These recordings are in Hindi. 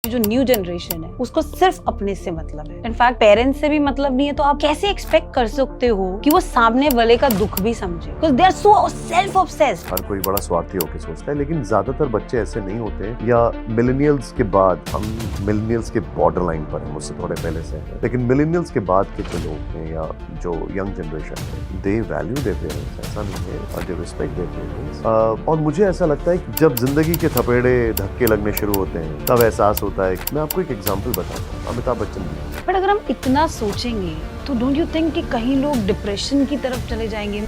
जो न्यू जनरेशन है उसको सिर्फ अपने से मतलब है, इनफैक्ट पेरेंट्स से भी मतलब नहीं है। तो आप कैसे एक्सपेक्ट कर सकते हो कि वो सामने वाले का दुख भी समझे, because they are so self obsessed. हर कोई बड़ा स्वार्थी होकर सोचता है, लेकिन ज्यादातर बच्चे ऐसे नहीं होते हैं। या मिलेनियल्स के बाद, हम मिलेनियल्स के बॉर्डर लाइन पर हैं, मुझसे थोड़े पहले से हैं, लेकिन मिलेनियल्स के बाद के जो लोग हैं या जो यंग जनरेशन है, दे वैल्यू देते पेरेंट्स, ऐसा नहीं है, और दे रिस्पेक्ट देते पेरेंट्स। और मुझे ऐसा लगता है कि जब जिंदगी के थपेड़े धक्के लगने शुरू होते हैं तब एहसास होता है। मैं आपको एक एग्जांपल बताता हूँ, अमिताभ बच्चन जी। बट अगर हम इतना सोचेंगे तो डोंट यू थिंक कि कहीं लोग डिप्रेशन की तरफ चले जाएंगे?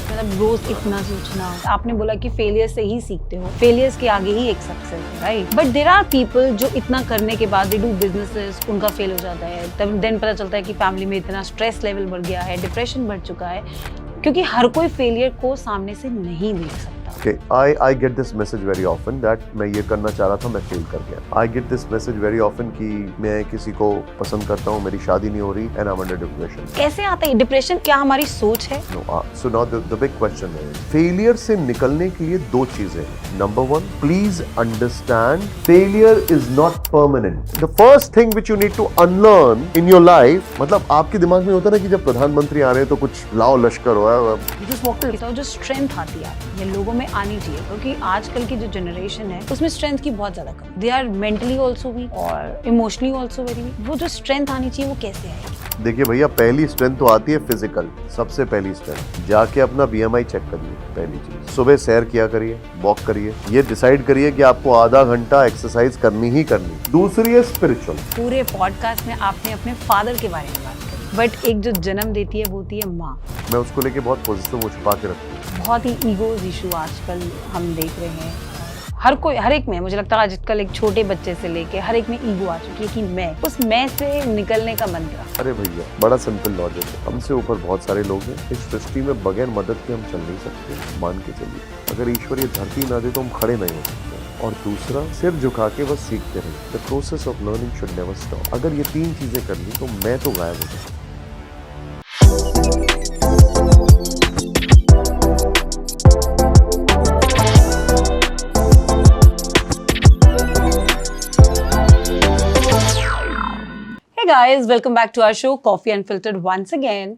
मतलब रोज इतना सोचना। आपने बोला कि फेलियर से ही सीखते हो, फेलियर्स के आगे ही एक सक्सेस है, right? But there are people जो इतना करने के बाद दे डू बिजनेसेस, उनका फेल हो जाता है, तब देन पता चलता है कि फैमिली में इतना स्ट्रेस लेवल बढ़ गया है, डिप्रेशन बढ़ चुका है, क्योंकि हर कोई फेलियर को सामने से नहीं देख सकता। Okay, I get this message very often that मैं ये करना चाह रहा था, मैं फेल कर गया। I get this message very often कि मैं किसी को पसंद करता हूँ, मेरी शादी नहीं हो रही, and I'm under depression। कैसे आता है डिप्रेशन? क्या हमारी सोच है? No, so now the big question is, failure से निकलने के लिए दो चीजें हैं। Number one, please understand, failure is not permanent। The first thing which you need to unlearn in your life, मतलब आपके दिमाग में होता है ना कि जब प्रधानमंत्री आ रहे हैं तो कुछ लाओ लश्कर हो, you just walk in। तो जो स्ट्रेंथ आती है ये लोगों में आनी चाहिए, क्योंकि आजकल की जो जनरेशन है उसमें स्ट्रेंथ की बहुत ज्यादा कमी। They are mentally also weak और इमोशनली ऑल्सो वेरी वीक। वो जो स्ट्रेंथ आनी चाहिए वो कैसे आएगी? देखिए भैया, पहली स्ट्रेंथ तो आती है फिजिकल। सबसे पहली स्ट्रेंथ, जाके अपना BMI चेक करिए। पहली चीज, सुबह सैर किया करिए, वॉक करिए, ये डिसाइड करिए कि आपको आधा घंटा एक्सरसाइज करनी ही करनी। दूसरी है स्पिरिचुअल। पूरे पॉडकास्ट में आपने अपने फादर के बारे में बात करी, बट एक जो जन्म देती है वो होती है माँ। मैं उसको लेके बहुत पॉजिटिव, वो छुपा के रखती हूँ। बहुत ही ईगोज इशू आजकल हम देख रहे हैं। हर एक में, मुझे लगता है आजकल एक छोटे बच्चे से लेके हर एक में ईगो आ चुकी है कि मैं, उस मैं से निकलने का मंत्र। अरे भैया, बड़ा सिंपल लॉजिक है। हमसे ऊपर बहुत सारे लोग हैं इस सृष्टि में, बगैर मदद के हम चल नहीं सकते। मान के चलिए, अगर ईश्वर ये धरती ना दे तो हम खड़े नहीं हो सकते। और दूसरा, सिर झुका के बस सीखते रहिए। The process of learning should never stop. अगर ये तीन चीजें कर ली तो मैं तो गायब हो जाऊँ। Hey guys, welcome back to our show Coffee Unfiltered once again.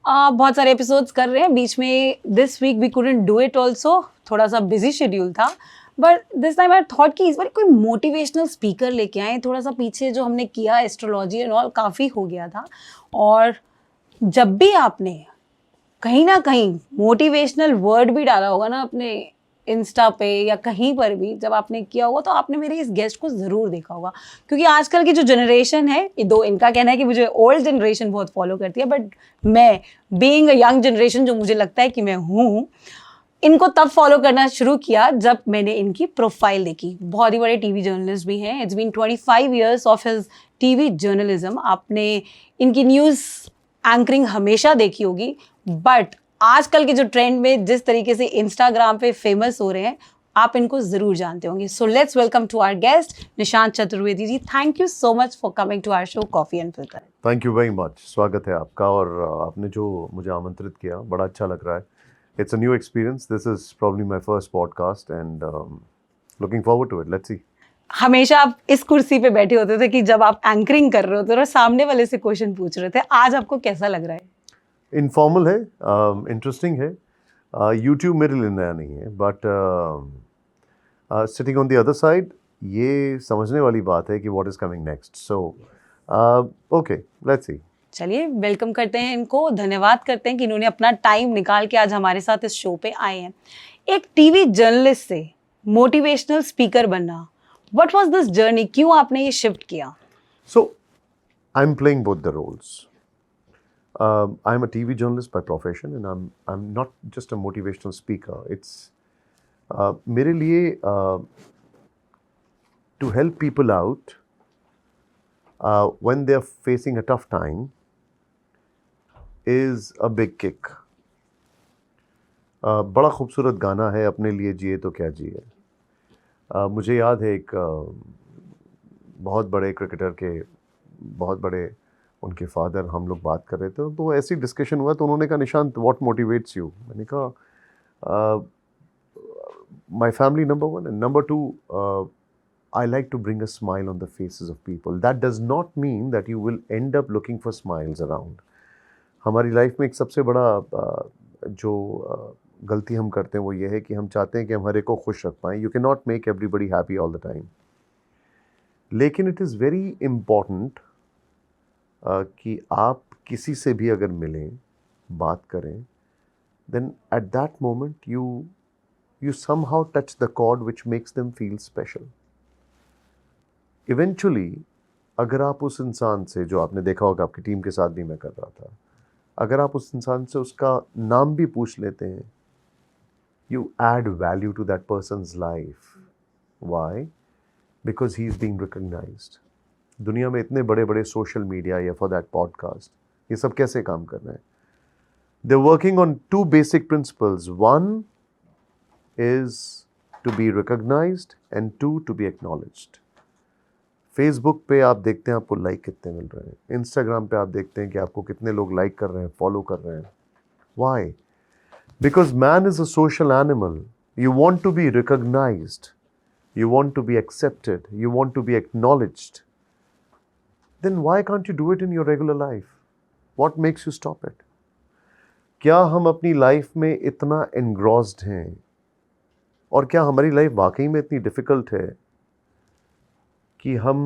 बहुत सारे एपिसोड्स कर रहे हैं बीच में। This week we couldn't do it also, थोड़ा सा बिजी शेड्यूल था, but this time I thought कि इस बार कोई मोटिवेशनल स्पीकर लेके आए। थोड़ा सा पीछे जो हमने किया एस्ट्रोलॉजी एंड ऑल काफ़ी हो गया था, और जब भी आपने कहीं ना कहीं मोटिवेशनल वर्ड भी डाला होगा ना अपने इंस्टा पे या कहीं पर भी, जब आपने किया होगा तो आपने मेरे इस गेस्ट को ज़रूर देखा होगा। क्योंकि आजकल की जो जनरेशन है, दो इनका कहना है कि मुझे ओल्ड जनरेशन बहुत फॉलो करती है, बट मैं बीइंग अ यंग जनरेशन जो मुझे लगता है कि मैं हूँ, इनको तब फॉलो करना शुरू किया जब मैंने इनकी प्रोफाइल देखी। बहुत ही बड़े टीवी जर्नलिस्ट भी हैं। It's been 25 years of his TV journalism. आपने इनकी न्यूज़ एंकरिंग हमेशा देखी होगी, बट आजकल के जो ट्रेंड में जिस तरीके से इंस्टाग्राम पे फेमस हो रहे हैं, आप इनको जरूर जानते होंगे। So let's welcome to our guest Nishant Chaturvedi ji. Thank you so much for coming to our show coffee unfiltered. Thank you very much, स्वागत है आपका। और आपने जो मुझे आमंत्रित किया, बड़ा अच्छा लग रहा है। It's a new experience. This is probably my first podcast and looking forward to it. Let's see. हमेशा आप इस कुर्सी पे बैठे होते थे कि जब आप एंकरिंग कर रहे होते और सामने वाले से क्वेश्चन पूछ रहे थे, आज आपको कैसा लग रहा है? इनफॉर्मल है, इंटरेस्टिंग है। यूट्यूब मेरे लिए नया नहीं है, but sitting on the other side, ये समझने वाली बात है कि what is coming next. So okay, let's see. चलिए वेलकम करते हैं इनको, धन्यवाद करते हैं कि इन्होंने अपना टाइम निकाल के आज हमारे साथ इस शो पे आए हैं। एक टीवी जर्नलिस्ट से मोटिवेशनल स्पीकर बनना, व्हाट वाज दिस जर्नी? क्यों आपने ये शिफ्ट किया? So I am playing both the roles. I'm a TV journalist by profession, and I'm not just a motivational speaker. It's मेरे लिए to help people out when they're facing a tough time is a big kick. बड़ा खूबसूरत गाना है, अपने लिए जिए तो क्या जिए। मुझे याद है एक बहुत बड़े क्रिकेटर के, बहुत बड़े उनके फादर, हम लोग बात कर रहे थे तो ऐसी डिस्कशन हुआ, तो उन्होंने कहा, निशांत व्हाट मोटिवेट्स यू? मैंने कहा my family, number one, and number two, I like to bring a smile on the faces of people. That does not mean that you will end up looking for smiles around. हमारी लाइफ में एक सबसे बड़ा जो गलती हम करते हैं वो ये है कि हम चाहते हैं कि हम हर एक को खुश रख पाएं. You can not make everybody happy all the time. लेकिन इट इज़ वेरी इम्पॉर्टेंट कि आप किसी से भी अगर मिलें, बात करें, then at that moment you somehow touch the chord which makes them feel special. Eventually, अगर आप उस इंसान से, जो आपने देखा होगा आपकी टीम के साथ भी मैं कर रहा था, अगर आप उस इंसान से उसका नाम भी पूछ लेते हैं, you add value to that person's life. Why? Because he is being recognized. दुनिया में इतने बड़े बड़े सोशल मीडिया या फॉर दैट पॉडकास्ट, ये सब कैसे काम कर रहे हैं? They're working on two basic principles. One is to be recognized and two to be acknowledged. Facebook पे आप देखते हैं आपको लाइक कितने मिल रहे हैं, इंस्टाग्राम पे आप देखते हैं कि आपको कितने लोग लाइक कर रहे हैं, फॉलो कर रहे हैं. Why? Because man is a social animal. You want to be recognized. You want to be accepted. You want to be acknowledged. Then why can't you do it in your regular life? What makes you stop it? क्या हम अपनी लाइफ में इतना एनग्रॉस्ड हैं, और क्या हमारी लाइफ वाकई में इतनी डिफ़िकल्ट है कि हम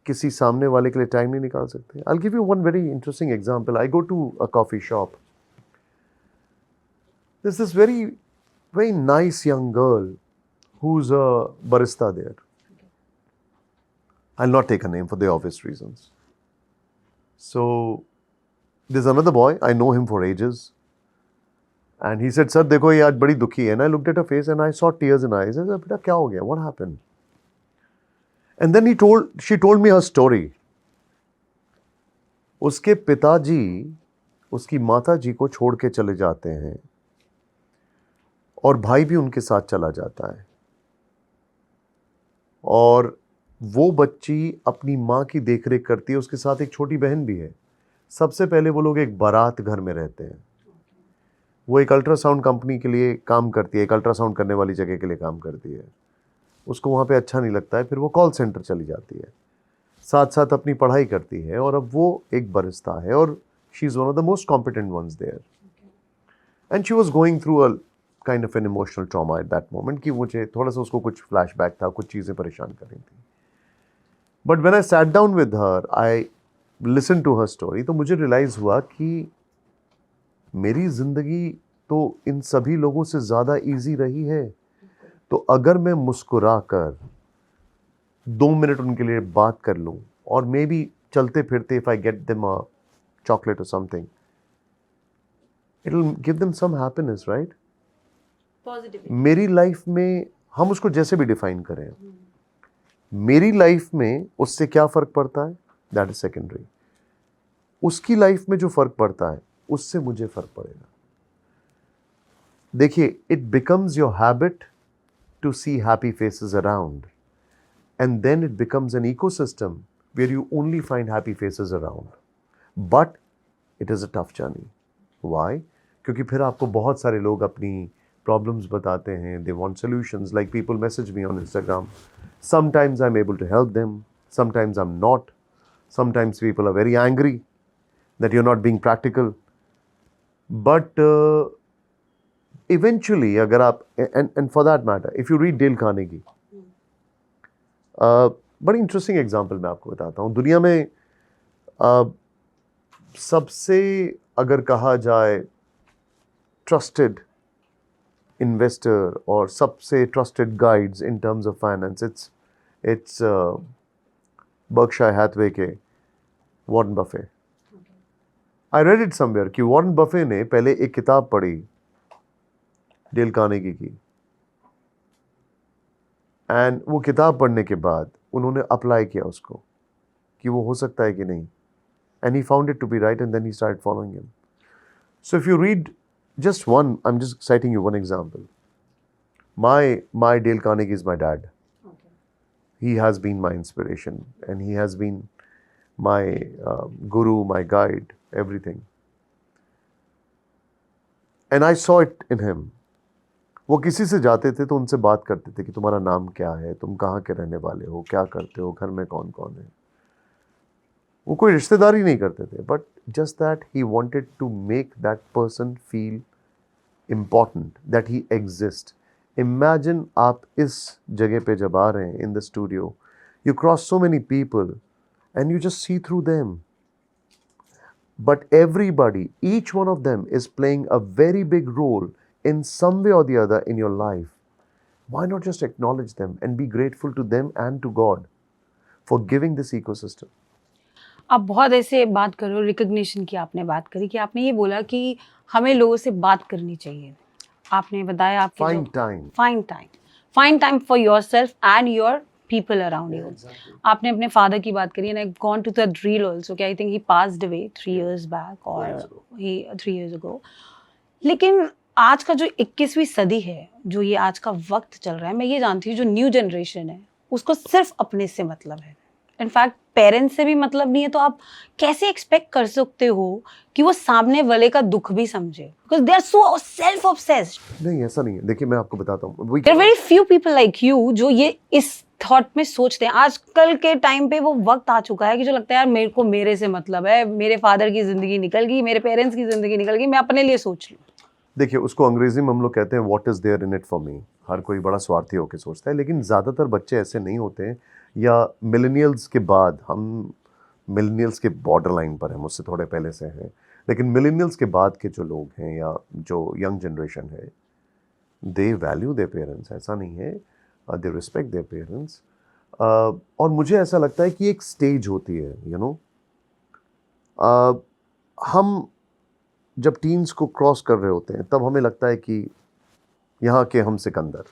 किसी सामने वाले के लिए टाइम नहीं निकाल सकते? I will give you one very interesting example. I go to a coffee shop. This is very very nice young girl who is a barista there. I'll not take her name for the obvious reasons. So there's another boy, I know him for ages. And he said, "Sir, देखो ये आज बड़ी दुखी है." And I looked at her face and I saw tears in her eyes. I said, "बेटा क्या हो गया? What happened?" And then she told me her story. उसके पिताजी उसकी माताजी को छोड़ के चले जाते हैं और भाई भी उनके साथ चला जाता है, और वो बच्ची अपनी माँ की देखरेख करती है. उसके साथ एक छोटी बहन भी है. सबसे पहले वो लोग एक बारात घर में रहते हैं. वो एक अल्ट्रासाउंड कंपनी के लिए काम करती है, एक अल्ट्रासाउंड करने वाली जगह के लिए काम करती है. उसको वहाँ पे अच्छा नहीं लगता है, फिर वो कॉल सेंटर चली जाती है, साथ साथ अपनी पढ़ाई करती है, और अब वो एक बरिस्ता है, और she is one of the most competent ones there. And she was going through a kind of an emotional trauma at that moment, कि मुझे थोड़ा सा उसको कुछ फ्लैशबैक था, कुछ चीज़ें परेशान कर रही थी. But when I sat down with her, I listen to her story, तो मुझे रियलाइज़ हुआ कि मेरी ज़िंदगी तो इन सभी लोगों से ज़्यादा ईजी रही है. तो अगर मैं मुस्कुरा कर 2 मिनट उनके लिए बात कर लूँ, और मे बी चलते फिरते if I get them a chocolate और something, it will give them some happiness, right? Positive. मेरी लाइफ में हम उसको जैसे भी डिफाइन करें, मेरी लाइफ में उससे क्या फ़र्क पड़ता है, दैट इज सेकेंडरी. उसकी लाइफ में जो फ़र्क पड़ता है उससे मुझे फ़र्क पड़ेगा. देखिए, it becomes your habit to see happy faces around, and then it becomes an ecosystem where you only find happy faces around. But it is a tough journey. Why? क्योंकि फिर आपको बहुत सारे लोग अपनी problems बताते हैं. They want solutions. Like people message me on Instagram. Sometimes I'm able to help them. Sometimes I'm not. Sometimes people are very angry that you're not being practical. But eventually, अगर आप, and for that matter, if you read Dale Carnegie, बड़ी इंटरेस्टिंग एग्जाम्पल मैं आपको बताता हूँ. दुनिया में सबसे अगर कहा जाए ट्रस्टेड इन्वेस्टर और सबसे trusted guides in terms of finance, it's Berkshire Hathaway के Warren Buffett. I read it somewhere कि वॉरेन बफे ने पहले एक किताब पढ़ी डेल कार्नेगी की, एंड वो किताब पढ़ने के बाद उन्होंने अप्लाई किया उसको कि वो हो सकता है कि नहीं, and he found it to be right, and then he started following him. So if you read just one, I'm just citing you one example. My Dale Carnegie is my dad. Okay. He has been my inspiration, and he has been my guru, my guide, everything. And I saw it in him. वो किसी से जाते थे तो उनसे बात करते थे कि तुम्हारा नाम क्या है, तुम कहाँ के रहने वाले हो, क्या करते हो, घर में कौन कौन है। वो कोई रिश्तेदारी नहीं करते थे, but just that he wanted to make that person feel important, that he exist. Imagine आप इस जगह पे जब आ रहे हैं in the studio, you cross so many people and you just see through them, but everybody, each one of them is playing a very big role in some way or the other in your life. Why not just acknowledge them and be grateful to them and to God for giving this ecosystem? आप बहुत ऐसे बात कर रहे हो, रिकग्निशन की आपने बात करी कि आपने ये बोला कि हमें लोगों से बात करनी चाहिए। आपने बताया आपके find time for yourself and your people around you. आपने अपने फादर की बात करी and I gone to that reel also कि I think he passed away 3 years back और ही 3 years ago। लेकिन आज का जो 21वीं सदी है, जो ये आज का वक्त चल रहा है, मैं ये जानती हूँ जो न्यू जनरेशन है उसको सिर्फ अपने से मतलब है, इनफैक्ट पेरेंट्स से भी मतलब नहीं है। तो आप कैसे एक्सपेक्ट कर सकते हो कि वो सामने वाले का दुख भी समझे, because they are so self obsessed. नहीं, ऐसा नहीं है। देखिए, मैं आपको बताता हूँ, there are very few people like you जो ये इस थॉट में सोचते हैं। आजकल के टाइम पे वो वक्त आ चुका है कि जो लगता है यार मेरे को मेरे से मतलब है, मेरे फादर की जिंदगी निकल गई, मेरे पेरेंट्स की जिंदगी निकल गई, मैं अपने लिए सोच लूँ। देखिए, उसको अंग्रेजी में हम लोग कहते हैं what is there in it for me. हर कोई बड़ा स्वार्थी होकर सोचता है, लेकिन ज़्यादातर बच्चे ऐसे नहीं होते हैं, या मिलेनियल्स के बाद, हम मिलेनियल्स के बॉर्डर लाइन पर हैं, मुझसे थोड़े पहले से हैं, लेकिन मिलेनियल्स के बाद के जो लोग हैं या जो यंग जनरेशन है, दे वैल्यू देयर पेरेंट्स। ऐसा नहीं है, दे रिस्पेक्ट देयर पेरेंट्स। और मुझे ऐसा लगता है कि एक स्टेज होती है, यू नो, हम जब टीन्स को क्रॉस कर रहे होते हैं तब हमें लगता है कि यहाँ के हम Sikandar,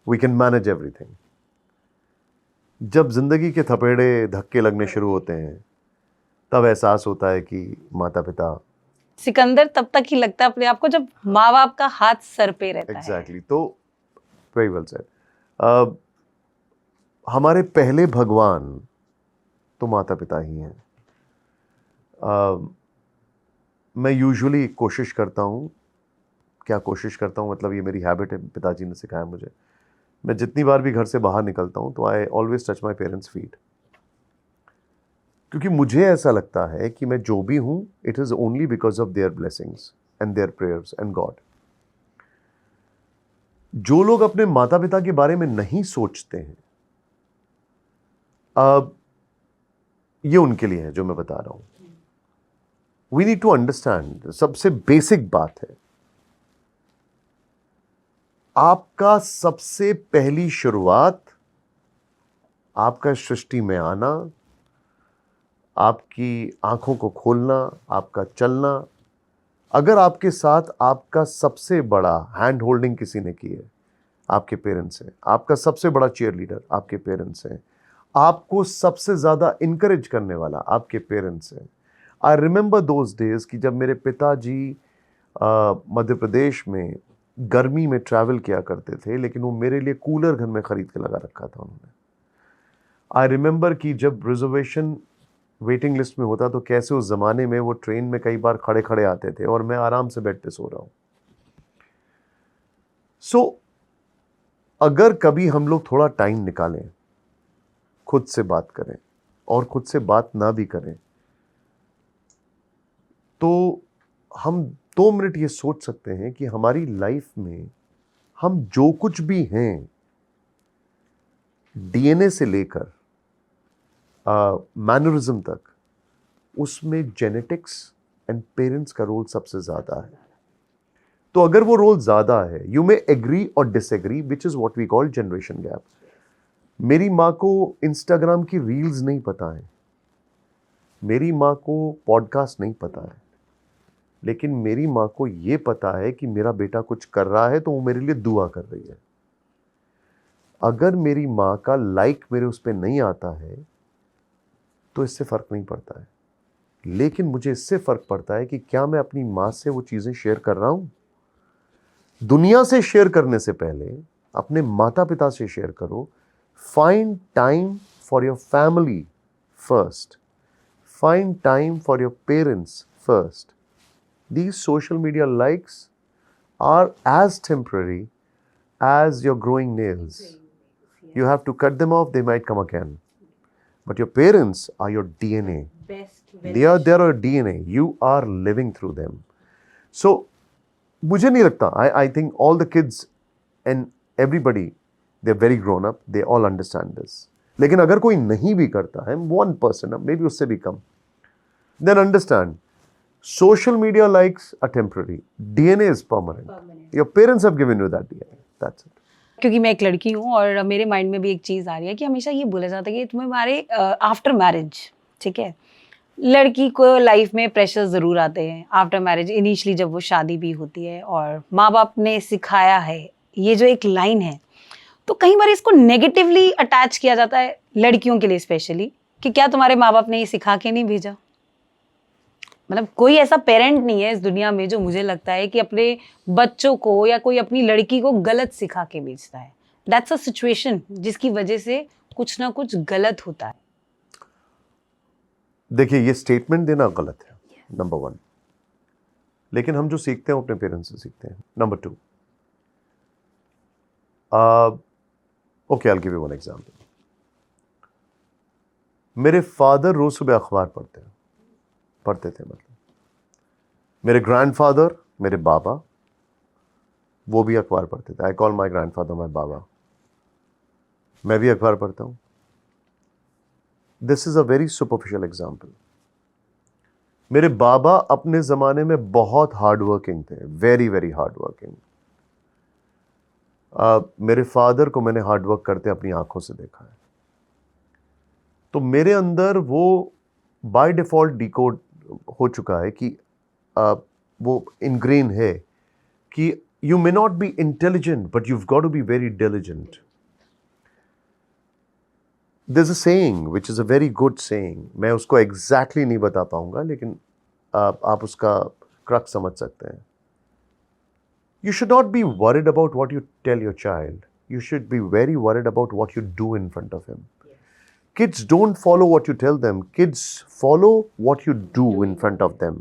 we can manage everything. जब जिंदगी के थपेड़े धक्के लगने शुरू होते हैं तब एहसास होता है कि माता पिता सिकंदर तब तक ही लगता है अपने आप को जब माँ बाप का हाथ सर पे रहता है। एग्जैक्टली। तो वेरी वेल सेड। हमारे पहले भगवान तो माता पिता ही हैं। मैं यूजुअली कोशिश करता हूँ, क्या कोशिश करता हूँ, मतलब ये मेरी हैबिट है, पिताजी ने सिखाया मुझे। मैं जितनी बार भी घर से बाहर निकलता हूँ तो I always touch my parents feet, क्योंकि मुझे ऐसा लगता है कि मैं जो भी हूँ it is only because of their blessings and their prayers and god. जो लोग अपने माता पिता के बारे में नहीं सोचते हैं, ये उनके लिए है जो मैं बता रहा हूँ। वी नीड टू अंडरस्टैंड, सबसे बेसिक बात है, आपका सबसे पहली शुरुआत, आपका सृष्टि में आना, आपकी आंखों को खोलना, आपका चलना, अगर आपके साथ आपका सबसे बड़ा हैंड होल्डिंग किसी ने की है, आपके पेरेंट्स हैं। आपका सबसे बड़ा चीयर लीडर आपके पेरेंट्स हैं। आपको सबसे ज़्यादा इनकरेज करने वाला आपके पेरेंट्स हैं। आई रिमेंबर दोज डेज कि जब मेरे पिताजी मध्य प्रदेश में गर्मी में ट्रैवल किया करते थे, लेकिन वो मेरे लिए कूलर घर में ख़रीद के लगा रखा था उन्होंने। आई रिमेंबर कि जब रिजर्वेशन वेटिंग लिस्ट में होता तो कैसे उस ज़माने में वो ट्रेन में कई बार खड़े खड़े आते थे और मैं आराम से बेड पे सो रहा हूँ। सो अगर कभी हम लोग थोड़ा टाइम निकालें, खुद से बात करें और खुद से बात ना भी करें, तो हम 2 मिनट ये सोच सकते हैं कि हमारी लाइफ में हम जो कुछ भी हैं, डीएनए से लेकर मैनरिज्म तक, उसमें जेनेटिक्स एंड पेरेंट्स का रोल सबसे ज़्यादा है। तो अगर वो रोल ज़्यादा है, यू मे एग्री और disagree, which is what we call generation gap. मेरी माँ को इंस्टाग्राम की रील्स नहीं पता है, मेरी माँ को पॉडकास्ट नहीं पता है, लेकिन मेरी माँ को ये पता है कि मेरा बेटा कुछ कर रहा है तो वो मेरे लिए दुआ कर रही है। अगर मेरी माँ का लाइक मेरे उस पर नहीं आता है तो इससे फ़र्क नहीं पड़ता है, लेकिन मुझे इससे फ़र्क पड़ता है कि क्या मैं अपनी माँ से वो चीज़ें शेयर कर रहा हूँ। दुनिया से शेयर करने से पहले अपने माता पिता से शेयर करो। Find time for your family first, find time for your parents first. These social media likes are as temporary as you're growing nails. You have to cut them off, they might come again. But your parents are your DNA. They are your DNA. You are living through them. So, मुझे नहीं लगता. I think all the kids and everybody, they're very grown up. They all understand this. लेकिन अगर कोई नहीं भी करता है, 1%, maybe उससे भी कम, then understand. Social media likes are temporary. DNA is permanent. Your parents have given you that DNA. That's it. क्योंकि मैं एक लड़की हूँ और मेरे माइंड में भी एक चीज़ आ रही है कि हमेशा ये बोला जाता है कि तुम्हारे आफ्टर मैरिज, ठीक है, लड़की को लाइफ में प्रेशर ज़रूर आते हैं आफ्टर मैरिज, इनिशियली जब वो शादी भी होती है, और माँ बाप ने सिखाया है, ये जो एक लाइन है, तो कई बार इसको नेगेटिवली अटैच किया जाता है लड़कियों के लिए स्पेशली, कि क्या तुम्हारे माँ बाप ने ये सिखा के नहीं भेजा. मतलब कोई ऐसा पेरेंट नहीं है इस दुनिया में जो मुझे लगता है कि अपने बच्चों को या कोई अपनी लड़की को गलत सिखा के भेजता है. दैट्स अ सिचुएशन जिसकी वजह से कुछ ना कुछ गलत होता है. देखिए, ये स्टेटमेंट देना गलत है, नंबर 1. लेकिन हम जो सीखते हैं अपने पेरेंट्स से सीखते हैं. Number 2, okay, I will give you one example. मेरे फादर रोज सुबह अखबार पढ़ते थे. मतलब मेरे ग्रैंडफादर, मेरे बाबा, वो भी अखबार पढ़ते थे. आई कॉल माई ग्रैंडफादर माई बाबा. मैं भी अखबार पढ़ता हूं. This is a very superficial example. मेरे बाबा अपने जमाने में बहुत हार्ड वर्किंग थे, वेरी वेरी हार्ड वर्किंग. मेरे फादर को मैंने हार्ड वर्क करते अपनी आंखों से देखा है. तो मेरे अंदर वो बाय डिफॉल्ट डिकोड हो चुका है कि वो इनग्रेन है कि you may not be intelligent but you've got to be very diligent. There's a saying which is a very good saying. मैं उसको exactly नहीं बता पाऊंगा, लेकिन आप उसका क्रक्स समझ सकते हैं. You should not be worried about what you tell your child. You should be very worried about what you do in front of him. Kids don't follow what you tell them. Kids follow what you do in front of them.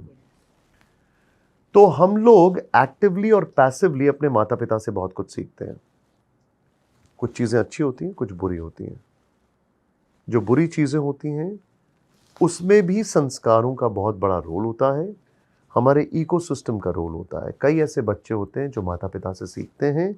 तो हम लोग एक्टिवली और पैसिवली अपने माता पिता से बहुत कुछ सीखते हैं. कुछ चीज़ें अच्छी होती हैं, कुछ बुरी होती हैं. जो बुरी चीज़ें होती हैं उसमें भी संस्कारों का बहुत बड़ा रोल होता है, हमारे इकोसिस्टम का रोल होता है. कई ऐसे बच्चे होते हैं जो माता पिता से सीखते हैं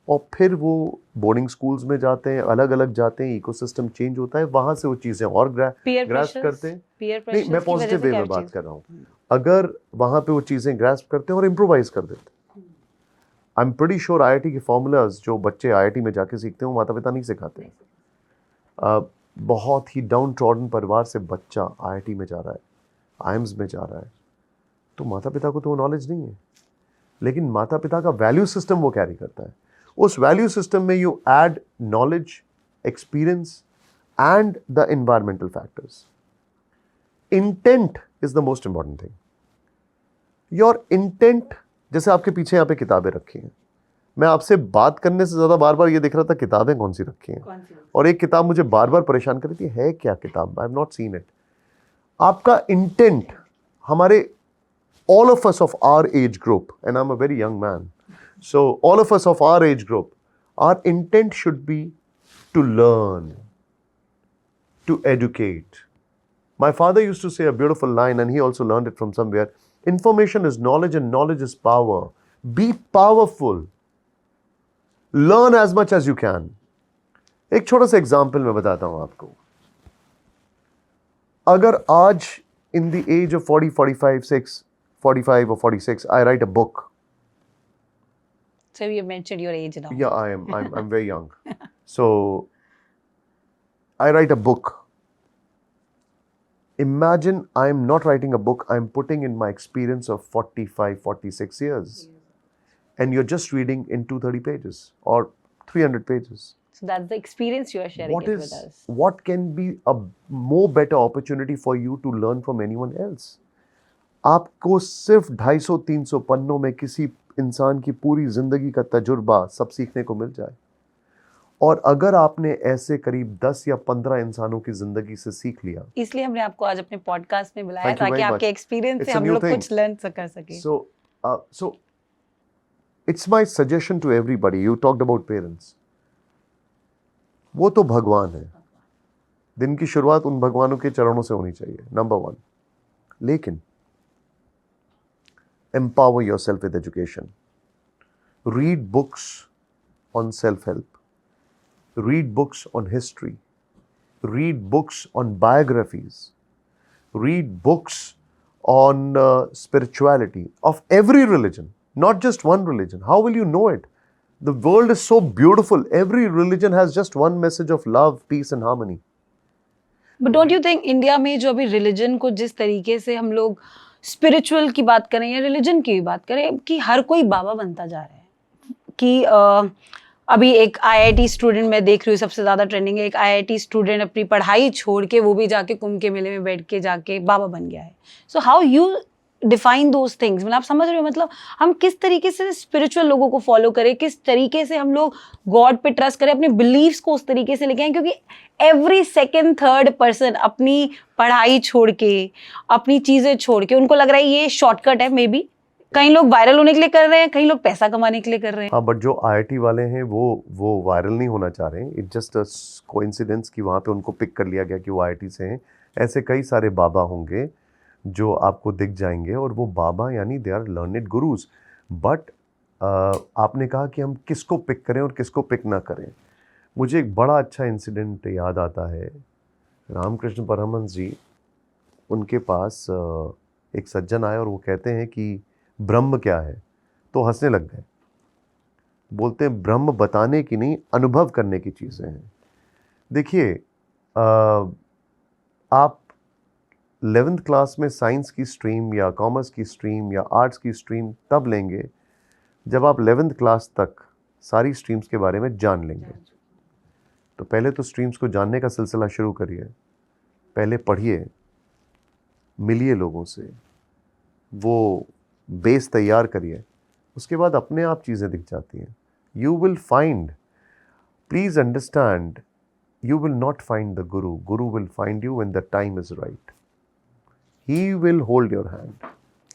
और फिर वो बोर्डिंग स्कूल्स में जाते हैं, अलग अलग जाते हैं, इकोसिस्टम चेंज होता है, वहाँ से वो चीज़ें और ग्रास्प करते हैं. नहीं, मैं पॉजिटिव वे में बात कर रहा हूँ. अगर वहाँ पे वो चीज़ें ग्रास्प करते हैं और इम्प्रोवाइज कर देते हैं. I am pretty sure IIT के फॉर्मूलाज जो बच्चे IIT में जाके सीखते हैं वो माता पिता नहीं सिखाते हैं. बहुत ही डाउन ट्रॉडन परिवार से बच्चा IIT में जा रहा है, IIMS में जा रहा है, तो माता पिता को तो वो नॉलेज नहीं है, लेकिन माता पिता का वैल्यू सिस्टम वो कैरी करता है. उस वैल्यू सिस्टम में you add knowledge, experience and the environmental factors. Intent is the most important thing. Your intent, जैसे आपके पीछे यहाँ पे किताबें रखी हैं, मैं आपसे बात करने से ज़्यादा बार बार ये देख रहा था किताबें कौन सी रखी हैं, और एक किताब मुझे बार बार परेशान कर रही थी, है क्या किताब, आई हैव नॉट सीन इट. आपका इंटेंट, हमारे all of us of our age group, and I'm a very young man, so all of us of our age group, our intent should be to learn, to educate. My father used to say a beautiful line, and he also learned it from somewhere: information is knowledge and knowledge is power. Be powerful. Learn as much as you can. एक छोटा सा एग्जाम्पल मैं बताता हूँ आपको. अगर आज in the age of 40, 45 or 46, I write a book. So you mentioned your age now. Yeah, I am. I'm very young. So I write a book. Imagine I'm not writing a book, I'm putting in my experience of 45, 46 years. And you're just reading in 230 pages or 300 pages. So that's the experience you are sharing with us. What can be a more better opportunity for you to learn from anyone else? आपको सिर्फ 250-300 पन्नों में किसी इंसान की पूरी जिंदगी का तजुर्बा सब सीखने को मिल जाए. और अगर आपने ऐसे करीब 10 या 15 इंसानों की जिंदगी से सीख लिया, इसलिए हमने आपको आज अपने पॉडकास्ट में बुलाया ताकि आपके एक्सपीरियंस से हम लोग कुछ लर्न कर सके. So It's my suggestion to everybody. You talked about parents. वो तो भगवान है, दिन की शुरुआत उन भगवानों के चरणों से होनी चाहिए, नंबर 1. लेकिन empower yourself with education. Read books on self-help. Read books on history. Read books on biographies. Read books on spirituality of every religion, not just one religion. How will you know it? The world is so beautiful. Every religion has just one message of love, peace and harmony. But don't you think India में जो अभी रिलीजन को जिस तरीके से हम लोग स्पिरिचुअल की बात करें या रिलीजन की भी बात करें कि हर कोई बाबा बनता जा रहा है कि अभी एक आईआईटी स्टूडेंट मैं देख रही हूँ, सबसे ज़्यादा ट्रेंडिंग है, एक आईआईटी स्टूडेंट अपनी पढ़ाई छोड़ के वो भी जाके कुंभ के मेले में बैठ के जाके बाबा बन गया है. So how you define those things, मतलब आप समझ रहे हो, मतलब हम किस तरीके से स्पिरिचुअल लोगों को फॉलो करें, किस तरीके से हम लोग गॉड पे ट्रस्ट करें, अपने बिलीव्स को उस तरीके से लेके आए, क्योंकि एवरी सेकेंड थर्ड पर्सन अपनी पढ़ाई छोड़ के, अपनी चीज़ें छोड़ के, उनको लग रहा है ये शॉर्टकट है. मे बी कई लोग वायरल होने के लिए कर रहे हैं, कई लोग पैसा कमाने के लिए कर रहे हैं. हाँ, बट जो आईआईटी वाले हैं वो वायरल नहीं होना चाह रहे हैं. इट जस्ट अ कोइंसिडेंस कि वहाँ पे उनको पिक कर लिया गया कि वो आईआईटी से हैं. ऐसे कई सारे बाबा होंगे जो आपको दिख जाएंगे और वो बाबा यानी they are learned gurus. But आपने कहा कि हम किसको पिक करें और किसको पिक ना करें. मुझे एक बड़ा अच्छा इंसिडेंट याद आता है. रामकृष्ण परमहंस जी, उनके पास एक सज्जन आए और वो कहते हैं कि ब्रह्म क्या है, तो हंसने लग गए. बोलते हैं ब्रह्म बताने की नहीं, अनुभव करने की चीज़ें हैं. देखिए, आप 11th क्लास में साइंस की स्ट्रीम या कॉमर्स की स्ट्रीम या आर्ट्स की स्ट्रीम तब लेंगे जब आप 11th क्लास तक सारी स्ट्रीम्स के बारे में जान लेंगे. तो पहले तो स्ट्रीम्स को जानने का सिलसिला शुरू करिए. पहले पढ़िए, मिलिए लोगों से, वो बेस तैयार करिए. उसके बाद अपने आप चीज़ें दिख जाती हैं. You will find, please understand, you will not find the guru. Guru will find you when the time is right. He will hold your hand.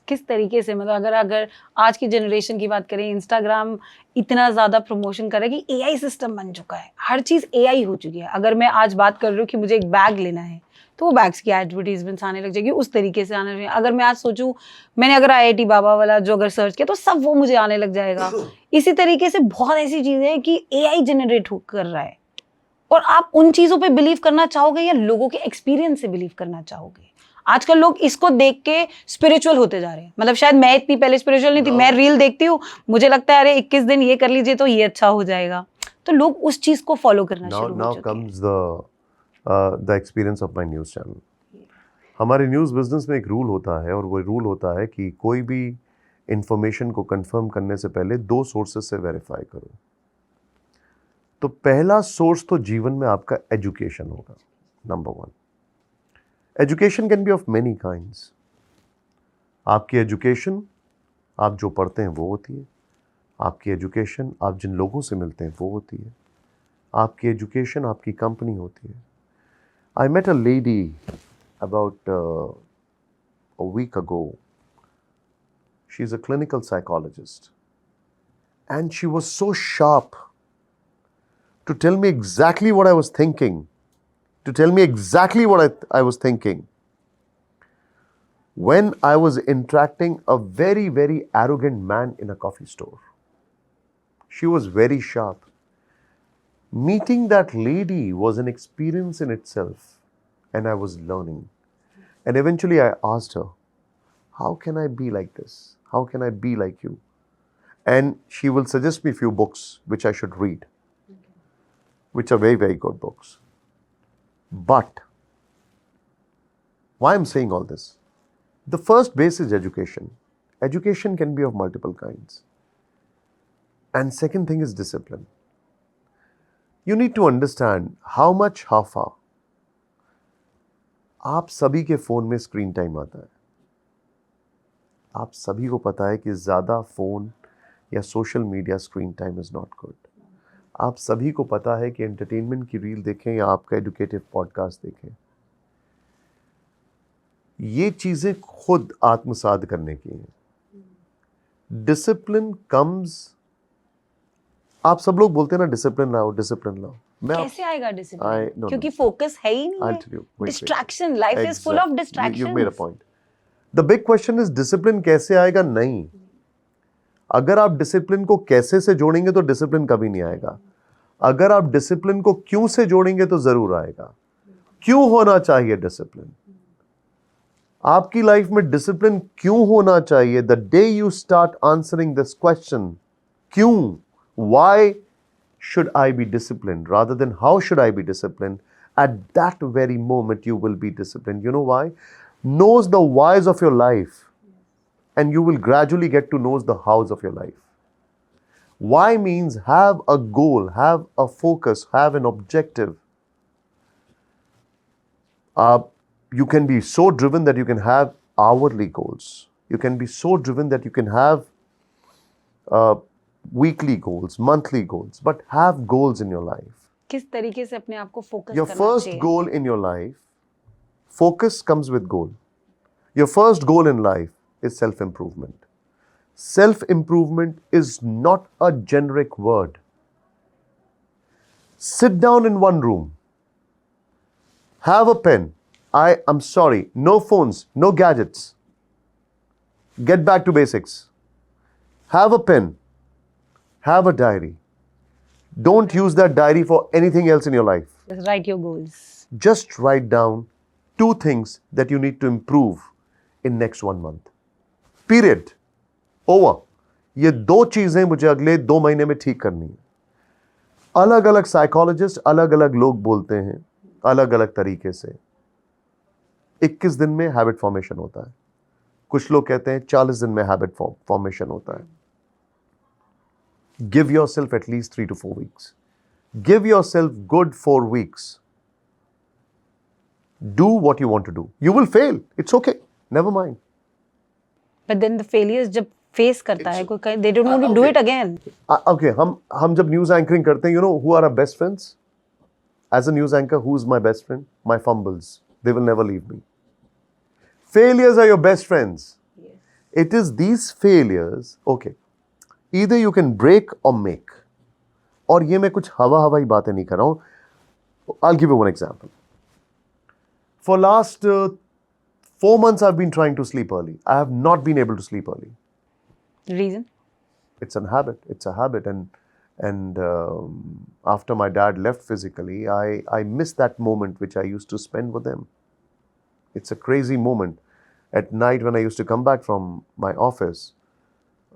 किस तरीके से, मतलब अगर आज की जनरेशन की बात करें, इंस्टाग्राम इतना ज़्यादा प्रमोशन कर रहा है कि एआई सिस्टम बन चुका है, हर चीज़ एआई हो चुकी है. अगर मैं आज बात कर रही हूँ कि मुझे एक बैग लेना है तो वो बैग्स की एडवर्टीजमेंट्स आने लग जाएगी, उस तरीके से आने लग जाएगी. अगर मैं आज सोचूं, मैंने अगर आईआईटी बाबा वाला जो अगर सर्च किया तो सब वो मुझे आने लग जाएगा. इसी तरीके से बहुत ऐसी चीज़ें हैं कि एआई जनरेट कर रहा है. और आप उन चीज़ों पे बिलीव करना चाहोगे या लोगों के एक्सपीरियंस से बिलीव करना चाहोगे? आजकल लोग इसको देख के स्पिरिचुअल होते जा रहे हैं. मतलब शायद मैं इतनी पहले स्पिरिचुअल नहीं थी, मैं रील देखती हूँ, मुझे लगता है अरे 21 दिन ये कर लीजिए तो ये अच्छा हो जाएगा, तो लोग उस चीज़ को फॉलो करना शुरू हो चुके हैं. Now comes the experience of my news channel. हमारे न्यूज़ बिजनेस में एक रूल होता है और वो रूल होता है कि कोई भी इंफॉर्मेशन को कंफर्म करने से पहले 2 सोर्सेस से वेरीफाई करो. तो पहला सोर्स तो जीवन में आपका एजुकेशन होगा, number 1. Education can be of many kinds. आपकी एजुकेशन आप जो पढ़ते हैं वो होती है. आपकी एजुकेशन आप जिन लोगों से मिलते हैं वो होती है. आपकी एजुकेशन आपकी कंपनी होती है. I met a lady about a week ago. She's a clinical psychologist and she was so sharp to tell me exactly what I was thinking, to tell me exactly what I was thinking when I was interacting a very, very arrogant man in a coffee store. She was very sharp. Meeting that lady was an experience in itself, and I was learning. And eventually I asked her, how can I be like this? How can I be like you? And she will suggest me a few books which I should read, which are very, very good books. But why I'm saying all this? The first base is education. Education can be of multiple kinds. And second thing is discipline. You need to understand how much, how far. आप सभी के फ़ोन में स्क्रीन टाइम आता है. आप सभी को पता है कि ज़्यादा फ़ोन या social media screen time is not good. आप सभी को पता है कि एंटरटेनमेंट की रील देखें या आपका एजुकेटिव पॉडकास्ट देखें, ये चीज़ें खुद आत्मसात करने की हैं. डिसिप्लिन कम्स आप सब लोग बोलते हैं ना डिसिप्लिन लाओ, मैं कैसे आएगा डिसिप्लिन? no, क्योंकि फोकस है ही नहीं I'll है। tell you. Wait. Distraction, life is full of You made a distractions. point. The big question is discipline कैसे आएगा? नहीं, अगर आप डिसिप्लिन को कैसे से जोड़ेंगे तो डिसिप्लिन कभी नहीं आएगा। अगर आप डिसिप्लिन को क्यों से जोड़ेंगे तो जरूर आएगा। क्यों होना चाहिए डिसिप्लिन? आपकी लाइफ में डिसिप्लिन क्यों होना चाहिए? The day you start answering this question, क्यों, why should I be disciplined rather than how should I be disciplined, at that very moment you will be disciplined. You know why? Knows the whys of your life and you will gradually get to know the hows of your life. Why means have a goal, have a focus, have an objective. You can be so driven that you can have hourly goals. You can be so driven that you can have weekly goals, monthly goals, but have goals in your life. किस तरीके से अपने आप को फोकस Your करना first चाहिए? goal in your life, focus comes with goal. Your first goal in life is self-improvement. Self-improvement is not a generic word. Sit down in one room. Have a pen. I'm sorry, no phones, no gadgets. Get back to basics. Have a pen. Have a diary. Don't use that diary for anything else in your life. Write your goals. Just write down 2 things that you need to improve in next 1 month. Period. Over. ये 2 चीजें मुझे अगले 2 महीने में ठीक करनी है। अलग अलग साइकोलॉजिस्ट, अलग अलग लोग बोलते हैं अलग अलग तरीके से। 21 दिन में हैबिट फॉर्मेशन होता है, कुछ लोग कहते हैं 40 दिन में हैबिट फॉर्मेशन होता है। Give yourself at least 3 to 4 weeks. Give yourself good 4 weeks. Do what you want to do. You will fail. It's okay. Never mind. But then the failures जब फेस करता है कोई, they don't want to do it again. Okay, हम जब न्यूज एंकरिंग करते हैं, you know who are our best friends? As a news anchor, who's my best friend? My fumbles. They will never leave me. Failures are your best friends. Yes. It is these failures, okay. Either you can break or make. और ये मैं कुछ हवाई बातें नहीं कर रहा हूं। I'll give you one example. For last 4 months I've been trying to sleep early. I have not been able to sleep early. Reason? It's a habit. It's a habit. And after my dad left physically, I miss that moment which I used to spend with him. It's a crazy moment. At night when I used to come back from my office,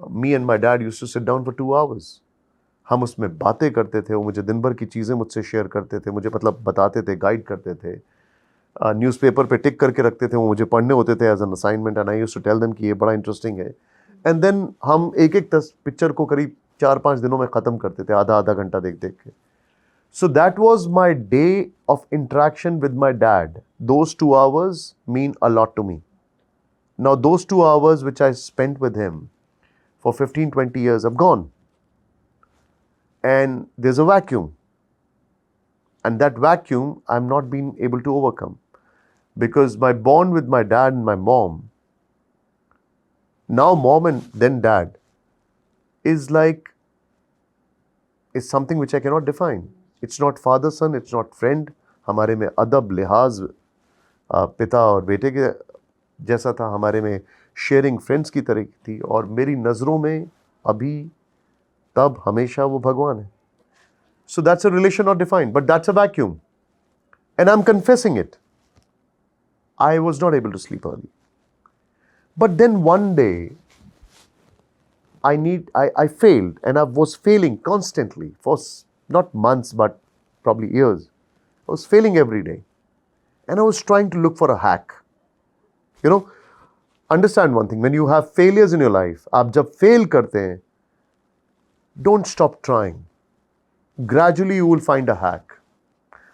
me and my dad used to sit down for 2 hours. हम उसमें बातें करते थे, वो मुझे दिन भर की चीज़ें मुझसे शेयर करते थे, मुझे मतलब बताते थे, गाइड करते थे, न्यूज़पेपर पे टिक करके रखते थे, वो मुझे पढ़ने होते थे as an assignment, and I used to tell them कि ये बड़ा इंटरेस्टिंग है। एंड देन हम एक पिक्चर को करीब 4-5 दिनों में ख़त्म करते थे, आधा घंटा देख के। So that was my day of interaction with my dad. Those 2 hours mean a lot to me. Now those 2 hours which I spent with him for 15-20 years have gone. And there's a vacuum. And that vacuum I'm not being able to overcome. Because my bond with my dad and my mom, now mom and then dad, is something which I cannot define. It's not father son, it's not friend. हमारे में अदब लिहाज पिता और बेटे के जैसा था, हमारे में शेयरिंग फ्रेंड्स की तरह थी, और मेरी नज़रों में अभी तब हमेशा वो भगवान है. So that's a relation not defined, but that's a vacuum. And I'm confessing it. I was not able to sleep early. But then one day, I failed, and I was failing constantly for not months, but probably years. I was failing every day. And I was trying to look for a hack. You know, understand one thing, when you have failures in your life, आप जब fail करते हैं, don't stop trying. Gradually you will find a hack.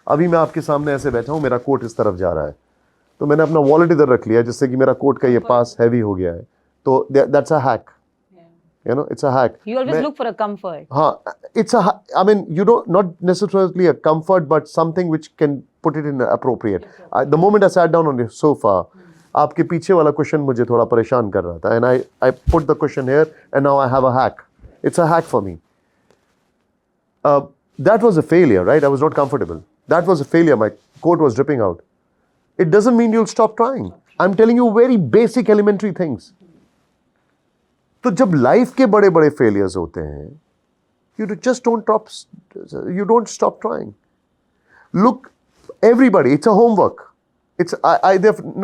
अभी मैं आपके सामने ऐसे बैठा हूँ, मेरा कोट इस तरफ जा रहा है, तो मैंने अपना वॉलेट इधर रख लिया जिससे कि मेरा कोट का ये पास हैवी हो गया है, तो that's a hack. You know, it's a hack. You always look for a comfort. हाँ, it's a, I mean, you don't, not necessarily a comfort, but something which can put it in appropriate. The moment I sat down on the sofa, आपके पीछे वाला क्वेश्चन मुझे थोड़ा परेशान कर रहा था, and I put the question here, and now I have a hack. It's a hack for me. that was a failure, right? I was not comfortable. That was a failure. My coat was dripping out. It doesn't mean you'll stop trying. I'm telling you very basic elementary things. तो जब लाइफ के बड़े बड़े फेलियर्स होते हैं, you don't stop trying. Look, everybody, it's a homework.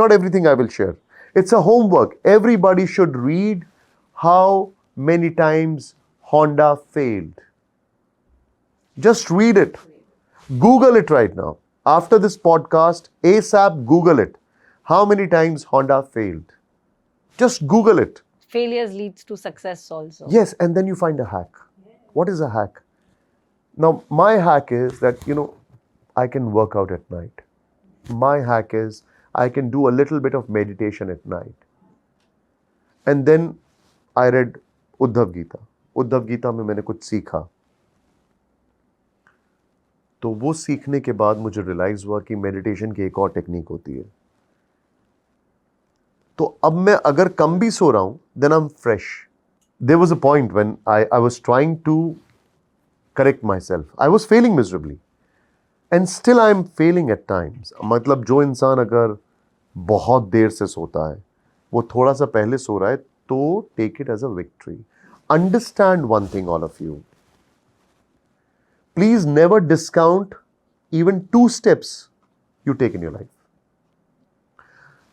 Not everything I will share. It's a homework. Everybody should read how many times Honda failed. Just read it. Google it right now. After this podcast, ASAP Google it. How many times Honda failed? Just Google it. Failures leads to success also. Yes, and then you find a hack. What is a hack? Now, my hack is that, I can work out at night. My hack is I can do a little bit of meditation at night. And then I read Uddhav Gita. Uddhav Gita में मैंने कुछ सीखा. तो वो सीखने के बाद मुझे रियलाइज हुआ कि मेडिटेशन की एक और टेक्निक होती है. तो अब मैं अगर कम भी सो रहा हूं, then I'm fresh. There was a point when I was trying to correct myself. I was failing miserably. And still I am failing at times. मतलब जो इंसान अगर बहुत देर से सोता है, वो थोड़ा सा पहले सो रहा है, तो take it as a victory. Understand one thing, all of you. Please never discount even 2 steps you take in your life.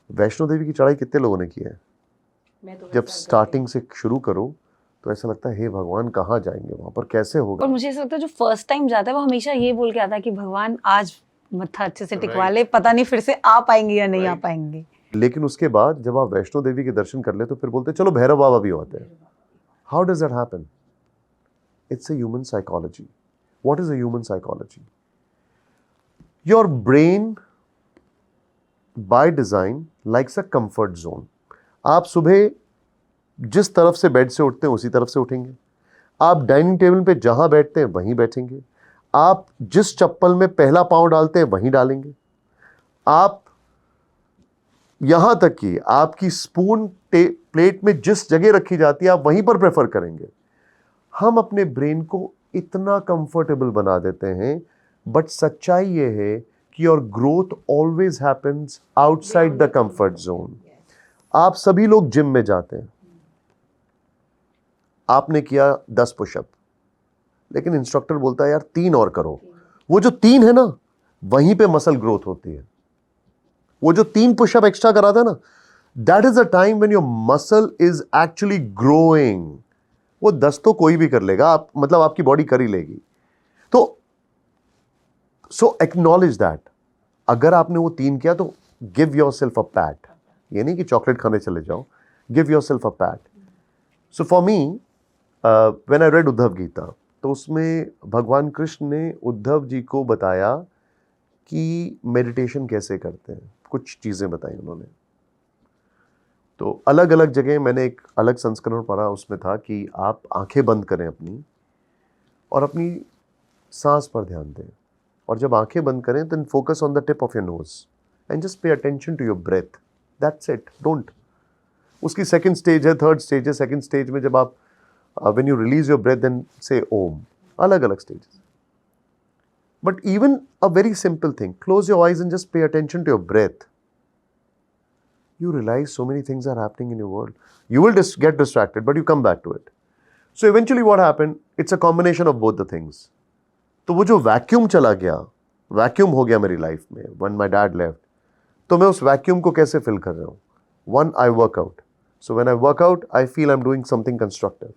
Vaishno Devi की चढ़ाई कितने लोगों ने की है? जब स्टार्टिंग से शुरू करो तो ऐसा लगता है हे भगवान कहाँ जाएंगे, वहां पर कैसे होगा. और मुझे ऐसा लगता है जो फर्स्ट टाइम जाता है वो हमेशा ये बोल के आता है कि भगवान आज मत्था अच्छे से टिकवा ले, पता नहीं फिर से आ पाएंगे या नहीं आ पाएंगे. लेकिन उसके बाद जब आप वैष्णो देवी के दर्शन कर ले तो फिर बोलते चलो भैरव बाबा भी आते हैं. How does that happen? It's a human psychology. What is a human psychology? Your brain by design likes a comfort zone. आप सुबह जिस तरफ से बेड से उठते हैं उसी तरफ से उठेंगे. आप डाइनिंग टेबल पे जहां बैठते हैं वहीं बैठेंगे. आप जिस चप्पल में पहला पांव डालते हैं वहीं डालेंगे. आप यहां तक कि आपकी स्पून प्लेट में जिस जगह रखी जाती है आप वहीं पर प्रेफर करेंगे. हम अपने ब्रेन को इतना कंफर्टेबल बना देते हैं, बट सच्चाई ये है कि your growth always happens outside the comfort zone. आप सभी लोग जिम में जाते हैं, आपने किया 10 पुशअप, लेकिन इंस्ट्रक्टर बोलता है यार 3 और करो. वो जो 3 है ना, वहीं पे मसल ग्रोथ होती है. वो जो 3 पुशअप एक्स्ट्रा कराता है ना, that is a time when your muscle is actually growing. वो 10 तो कोई भी कर लेगा, आप मतलब आपकी बॉडी कर ही लेगी. तो सो एक्नॉलेज दैट. अगर आपने वो 3 किया तो गिव योरसेल्फ अ पैट. ये नहीं कि चॉकलेट खाने चले जाओ, give yourself a pat. So for me when I read Uddhav Gita, तो उसमें भगवान कृष्ण ने उद्धव जी को बताया कि मेडिटेशन कैसे करते हैं. कुछ चीज़ें बताई उन्होंने. तो अलग अलग जगह मैंने एक अलग संस्करण पढ़ा, उसमें था कि आप आंखें बंद करें अपनी और अपनी सांस पर ध्यान दें. और जब आंखें बंद करें then focus on the tip of your nose and just pay attention to your breath. That's it. Don't. उसकी सेकंड स्टेज है, थर्ड स्टेज है. सेकंड स्टेज में जब आप when you release your breath then say Om. अलग अलग stages. But even a very simple thing, close your eyes and just pay attention to your breath. You realize so many things are happening in your world. You will get distracted, but you come back to it. So eventually what happened, it's a combination of both the things. तो वो जो वैक्यूम चला गया, वैक्यूम हो गया मेरी लाइफ में when my dad left. तो मैं उस वैक्यूम को कैसे फिल कर रहा हूँ? 1, I work out. So when I work out, I feel I'm doing something constructive.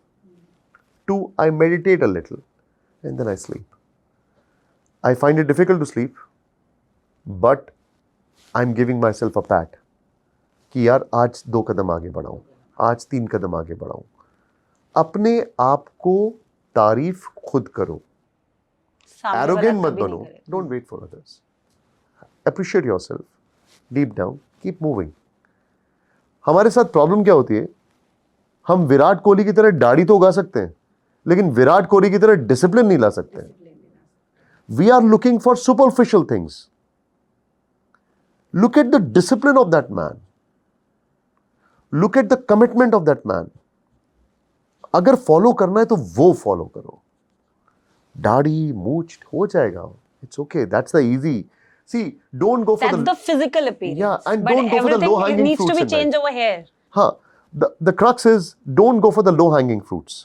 2, I meditate a little and then I sleep. I find it difficult to sleep, but I'm giving myself a pat. कि यार आज 2 कदम आगे बढ़ाऊं, आज 3 कदम आगे बढ़ाऊं. अपने आप को तारीफ खुद करो. एरोगेंट मत बनो. Don't wait for others. Appreciate yourself deep down. Keep moving. हमारे साथ प्रॉब्लम क्या होती है, हम विराट कोहली की तरह दाढ़ी तो उगा सकते हैं, लेकिन विराट कोहली की तरह डिसिप्लिन नहीं ला सकते. We are looking for superficial things. Look at the discipline of that man. Look at the commitment of that man. अगर फॉलो करना है तो वो फॉलो करो. दाढ़ी मूछ हो जाएगा, it's okay, that's the easy. See, don't go for That's the physical appearance. Yeah, and but don't go for the everything low-hanging needs to fruits be in changed life. over here. हाँ, the crux is don't go for the low hanging fruits.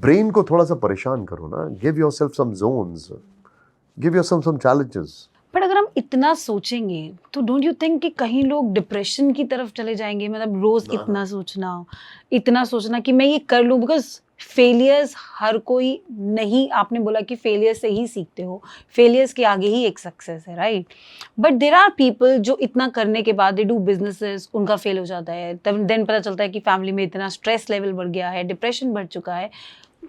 Brain को थोड़ा सा परेशान करो ना, give yourself some zones, give yourself some challenges. But अगर हम इतना सोचेंगे तो डोंट यू थिंक कि कहीं लोग डिप्रेशन की तरफ चले जाएंगे? मतलब रोज इतना सोचना कि मैं ये कर लूं, बिकॉज फेलियर्स हर कोई नहीं, आपने बोला कि फेलियर से ही सीखते हो, फेलियर्स के आगे ही एक सक्सेस है, right? But there are people जो इतना करने के बाद दे डू बिजनेसेस, उनका फेल हो जाता है, तब देन पता चलता है कि फैमिली में इतना स्ट्रेस लेवल बढ़ गया है, डिप्रेशन बढ़ चुका है,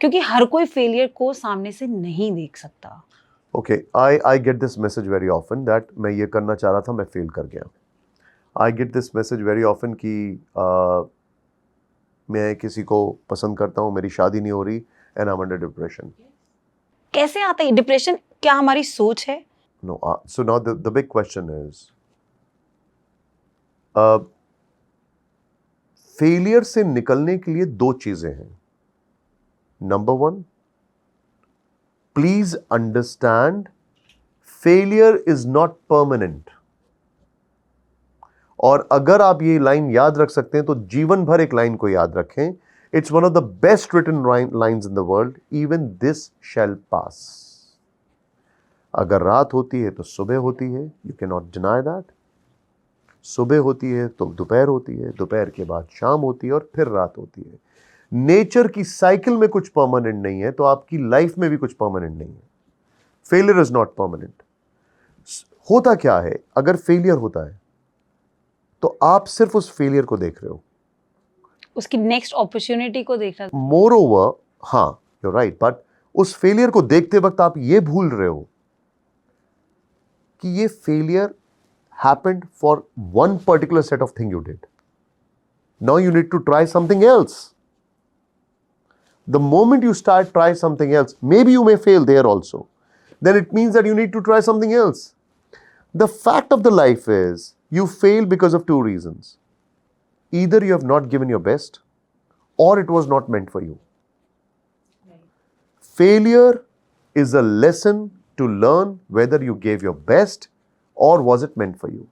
क्योंकि हर कोई फेलियर को सामने से नहीं देख सकता. Okay, I get this message very often that मैं ये करना चाह रहा था, मैं फेल कर गया. I get this message very often कि मैं किसी को पसंद करता हूँ, मेरी शादी नहीं हो रही, and I'm under depression. कैसे आता है डिप्रेशन? क्या हमारी सोच है? No, so now the big question is, failure से निकलने के लिए दो चीजें हैं. Number one, please understand failure is not permanent. और अगर आप ये लाइन याद रख सकते हैं तो जीवन भर एक लाइन को याद रखें. It's one of the best written lines in the world. Even this shall pass. अगर रात होती है तो सुबह होती है, you can not deny that. सुबह होती है तो दोपहर होती है, दोपहर के बाद शाम होती है और फिर रात होती है. नेचर की साइकिल में कुछ परमानेंट नहीं है, तो आपकी लाइफ में भी कुछ परमानेंट नहीं है. Failure is not permanent. होता क्या है, अगर फेलियर होता है तो आप सिर्फ उस फेलियर को देख रहे हो, उसकी नेक्स्ट अपॉर्चुनिटी को देख रहे हो. मोर ओवर, हाँ यू राइट, बट उस फेलियर को देखते वक्त आप ये भूल रहे हो कि ये failure happened for one particular set of thing you did. Now you need to try something else. The moment you start try something else, maybe you may fail there also, then it means that you need to try something else. The fact of the life is you fail because of two reasons. Either you have not given your best or it was not meant for you. Failure is a lesson to learn whether you gave your best or was it meant for you.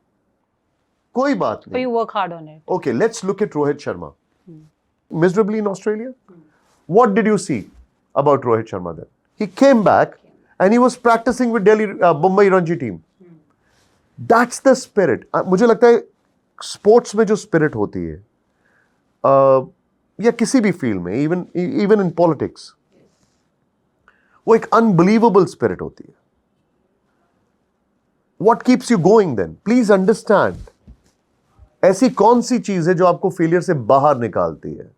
कोई बात नहीं. But you work hard on it. Okay, let's look at Rohit Sharma. Miserably in Australia. What did you see about Rohit Sharma then? He came back and he was practicing with Mumbai Ranji team. That's the spirit. मुझे लगता है स्पोर्ट्स में जो स्पिरिट होती है, या किसी भी फील्ड में, इवन इन पॉलिटिक्स, वो एक अनबिलीवेबल स्पिरिट होती है. What keeps you going then? Please understand. ऐसी कौन सी चीज है जो आपको फेलियर से बाहर निकालती है?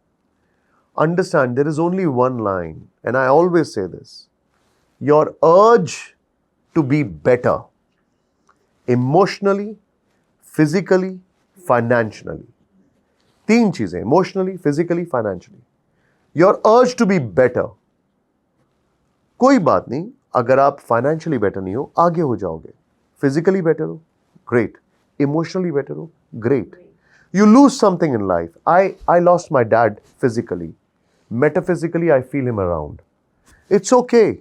Understand, there is only one line, and I always say this: your urge to be better, emotionally, physically, financially. तीन चीजें, emotionally, physically, financially. Your urge to be better. कोई बात नहीं, अगर आप financially better नहीं हो, आगे हो जाओगे. Physically better हो, great. Emotionally better हो, great. You lose something in life. I lost my dad physically. Metaphysically, I feel him around. It's okay.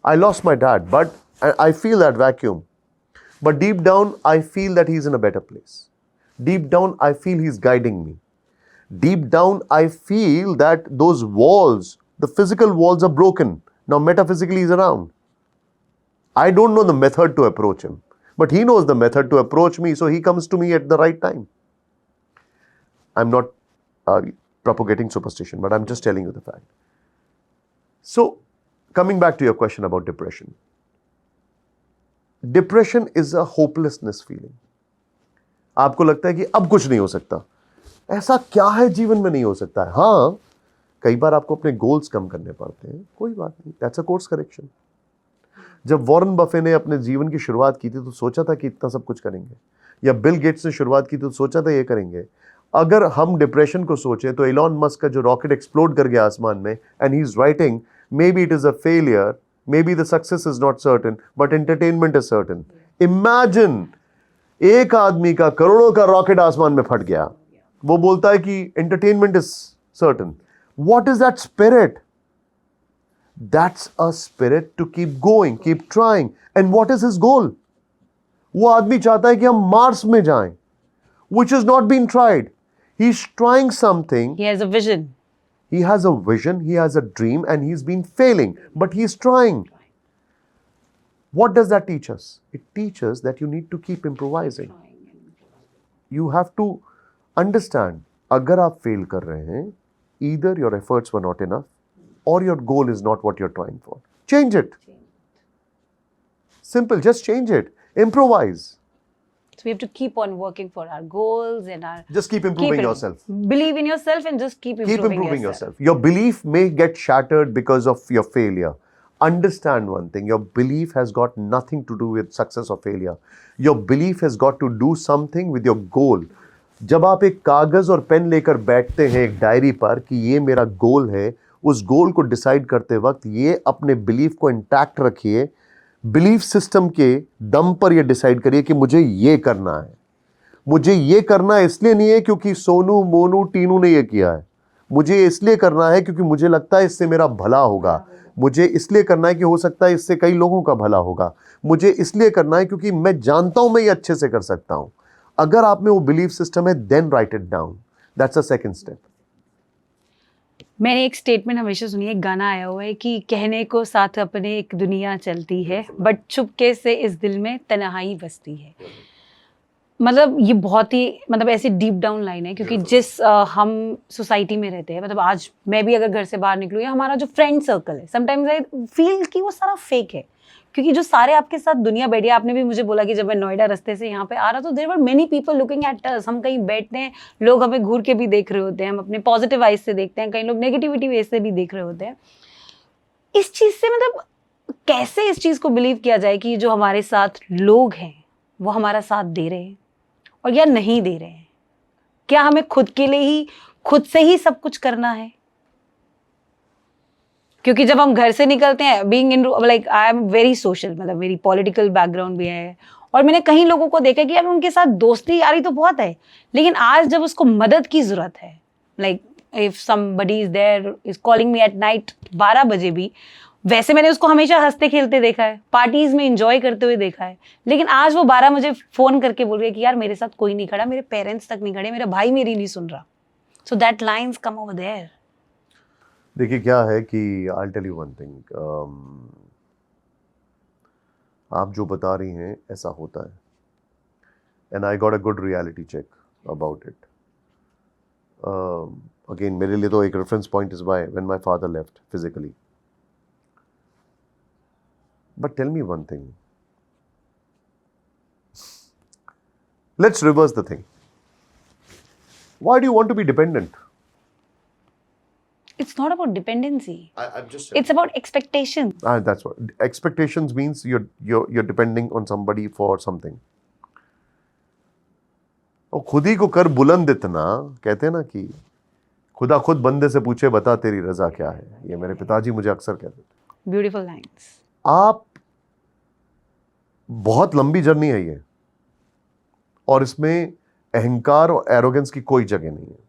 I lost my dad, but I feel that vacuum. But deep down, I feel that he's in a better place. Deep down, I feel he's guiding me. Deep down, I feel that those walls, the physical walls are broken. Now, metaphysically, he's around. I don't know the method to approach him, but he knows the method to approach me, so he comes to me at the right time. I'm not propagating superstition, but I'm just telling you the fact. So, coming back to your question about depression. Depression is a hopelessness feeling. आपको लगता है कि अब कुछ नहीं हो सकता. ऐसा क्या है जीवन में नहीं हो सकता है? हाँ, कई बार आपको अपने गोल्स कम करने पड़ते हैं. कोई बात नहीं, that's a course correction. जब वॉरेन बफे ने अपने जीवन की शुरुआत की थी तो सोचा था कि इतना सब कुछ करेंगे, या बिल गेट्स ने शुरुआत की थी तो सोचा था ये करेंगे. अगर हम डिप्रेशन को सोचें तो एलॉन मस्क का जो रॉकेट एक्सप्लोड कर गया आसमान में, and he is writing, may be it is a failure, may be the success is not certain, but entertainment is certain. Imagine एक आदमी का करोड़ों का रॉकेट आसमान में फट गया, वो बोलता है कि entertainment is certain. What is that spirit? That's a spirit to keep going, keep trying. And what is his goal? वो आदमी चाहता है कि हम मार्स में जाएं, which has not been tried. He's trying something. He has a vision. He has a vision, he has a dream, and he's been failing, but he's trying. What does that teach us? It teaches that you need to keep improvising. You have to understand, अगर आप fail कर रहे हैं, either your efforts were not enough, or your goal is not what you're trying for. Change it. Simple, just change it. Improvise. So we have to keep on working for our goals and our... Just keep improving yourself. Believe in yourself and just keep improving yourself. Your belief may get shattered because of your failure. Understand one thing, your belief has got nothing to do with success or failure. Your belief has got to do something with your goal. जब आप एक कागज और पेन लेकर बैठते हैं एक डायरी पर कि ये मेरा गोल है, उस गोल को डिसाइड करते वक्त ये अपने बिलीफ को इंटैक्ट रखिए, बिलीफ सिस्टम के दम पर ये डिसाइड करिए कि मुझे ये करना है. मुझे ये करना इसलिए नहीं है क्योंकि सोनू मोनू टीनू ने ये किया है, मुझे इसलिए करना है क्योंकि मुझे लगता है इससे मेरा भला होगा, मुझे इसलिए करना है कि हो सकता है इससे कई लोगों का भला होगा, मुझे इसलिए करना है क्योंकि मैं जानता हूं मैं ये अच्छे से कर सकता हूं. अगर आप में वो बिलीफ सिस्टम है, then write it down. That's a second step. मैंने एक स्टेटमेंट हमेशा सुनी है, एक गाना आया हुआ है कि कहने को साथ अपने एक दुनिया चलती है, बट चुपके से इस दिल में तन्हाई बसती है. मतलब ये बहुत ही मतलब ऐसी डीप डाउन लाइन है, क्योंकि जिस हम सोसाइटी में रहते हैं, मतलब आज मैं भी अगर घर से बाहर निकलूँ या हमारा जो फ्रेंड सर्कल है, समटाइम्स आई फील कि वो सारा फेक है. क्योंकि जो सारे आपके साथ दुनिया बैठी है, आपने भी मुझे बोला कि जब मैं नोएडा रास्ते से यहाँ पे आ रहा तो there were many people looking at us. हम कहीं बैठते हैं, लोग हमें घूर के भी देख रहे होते हैं, हम अपने पॉजिटिव आइज से देखते हैं, कई लोग नेगेटिविटी वेज से भी देख रहे होते हैं. इस चीज़ से मतलब कैसे इस चीज़ को बिलीव किया जाए कि जो हमारे साथ लोग हैं वो हमारा साथ दे रहे हैं और या नहीं दे रहे हैं? क्या हमें खुद के लिए ही खुद से ही सब कुछ करना है? क्योंकि जब हम घर से निकलते हैं, being in like I am very social, मतलब मेरी पॉलिटिकल बैकग्राउंड भी है, और मैंने कई लोगों को देखा कि यार उनके साथ दोस्ती यारी तो बहुत है, लेकिन आज जब उसको मदद की जरूरत है, like if somebody is there is calling me at night 12 बजे भी, वैसे मैंने उसको हमेशा हंसते खेलते देखा है, पार्टीज में एंजॉय करते हुए देखा है, लेकिन आज वो 12 मुझे फोन करके बोल रही है कि यार मेरे साथ कोई नहीं खड़ा, मेरे पेरेंट्स तक नहीं खड़े, मेरा भाई मेरी नहीं सुन रहा. So that lines come over there. देखिए क्या है कि I tell you one thing, आप जो बता रही हैं ऐसा होता है, and I got a good reality check about it. Again मेरे लिए तो एक reference point is why when my father left physically. But tell me one thing, let's reverse the thing. Why do you want to be dependent? It's not about dependency. I'm just. It's about expectations. That's what expectations means. You're depending on somebody for something. और खुद ही को कर बुलंद इतना, कहते हैं ना कि खुदा खुद बंदे से पूछे बता तेरी रजा क्या है. ये मेरे पिताजी मुझे अक्सर कहते थे. Beautiful lines. आप बहुत लंबी जर्नी है ये, और इसमें अहंकार और एरोगेंस की कोई जगह नहीं है.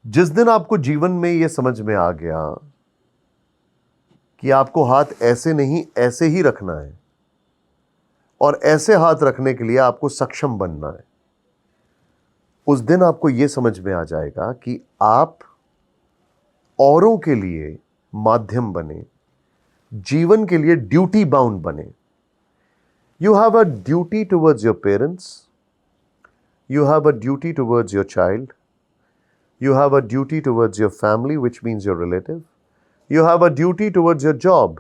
जिस दिन आपको जीवन में ये समझ में आ गया कि आपको हाथ ऐसे नहीं ऐसे ही रखना है, और ऐसे हाथ रखने के लिए आपको सक्षम बनना है, उस दिन आपको ये समझ में आ जाएगा कि आप औरों के लिए माध्यम बने, जीवन के लिए ड्यूटी बाउंड बने. You have a duty towards your parents, you have a duty towards your child, you have a duty towards your family, which means your relative. You have a duty towards your job.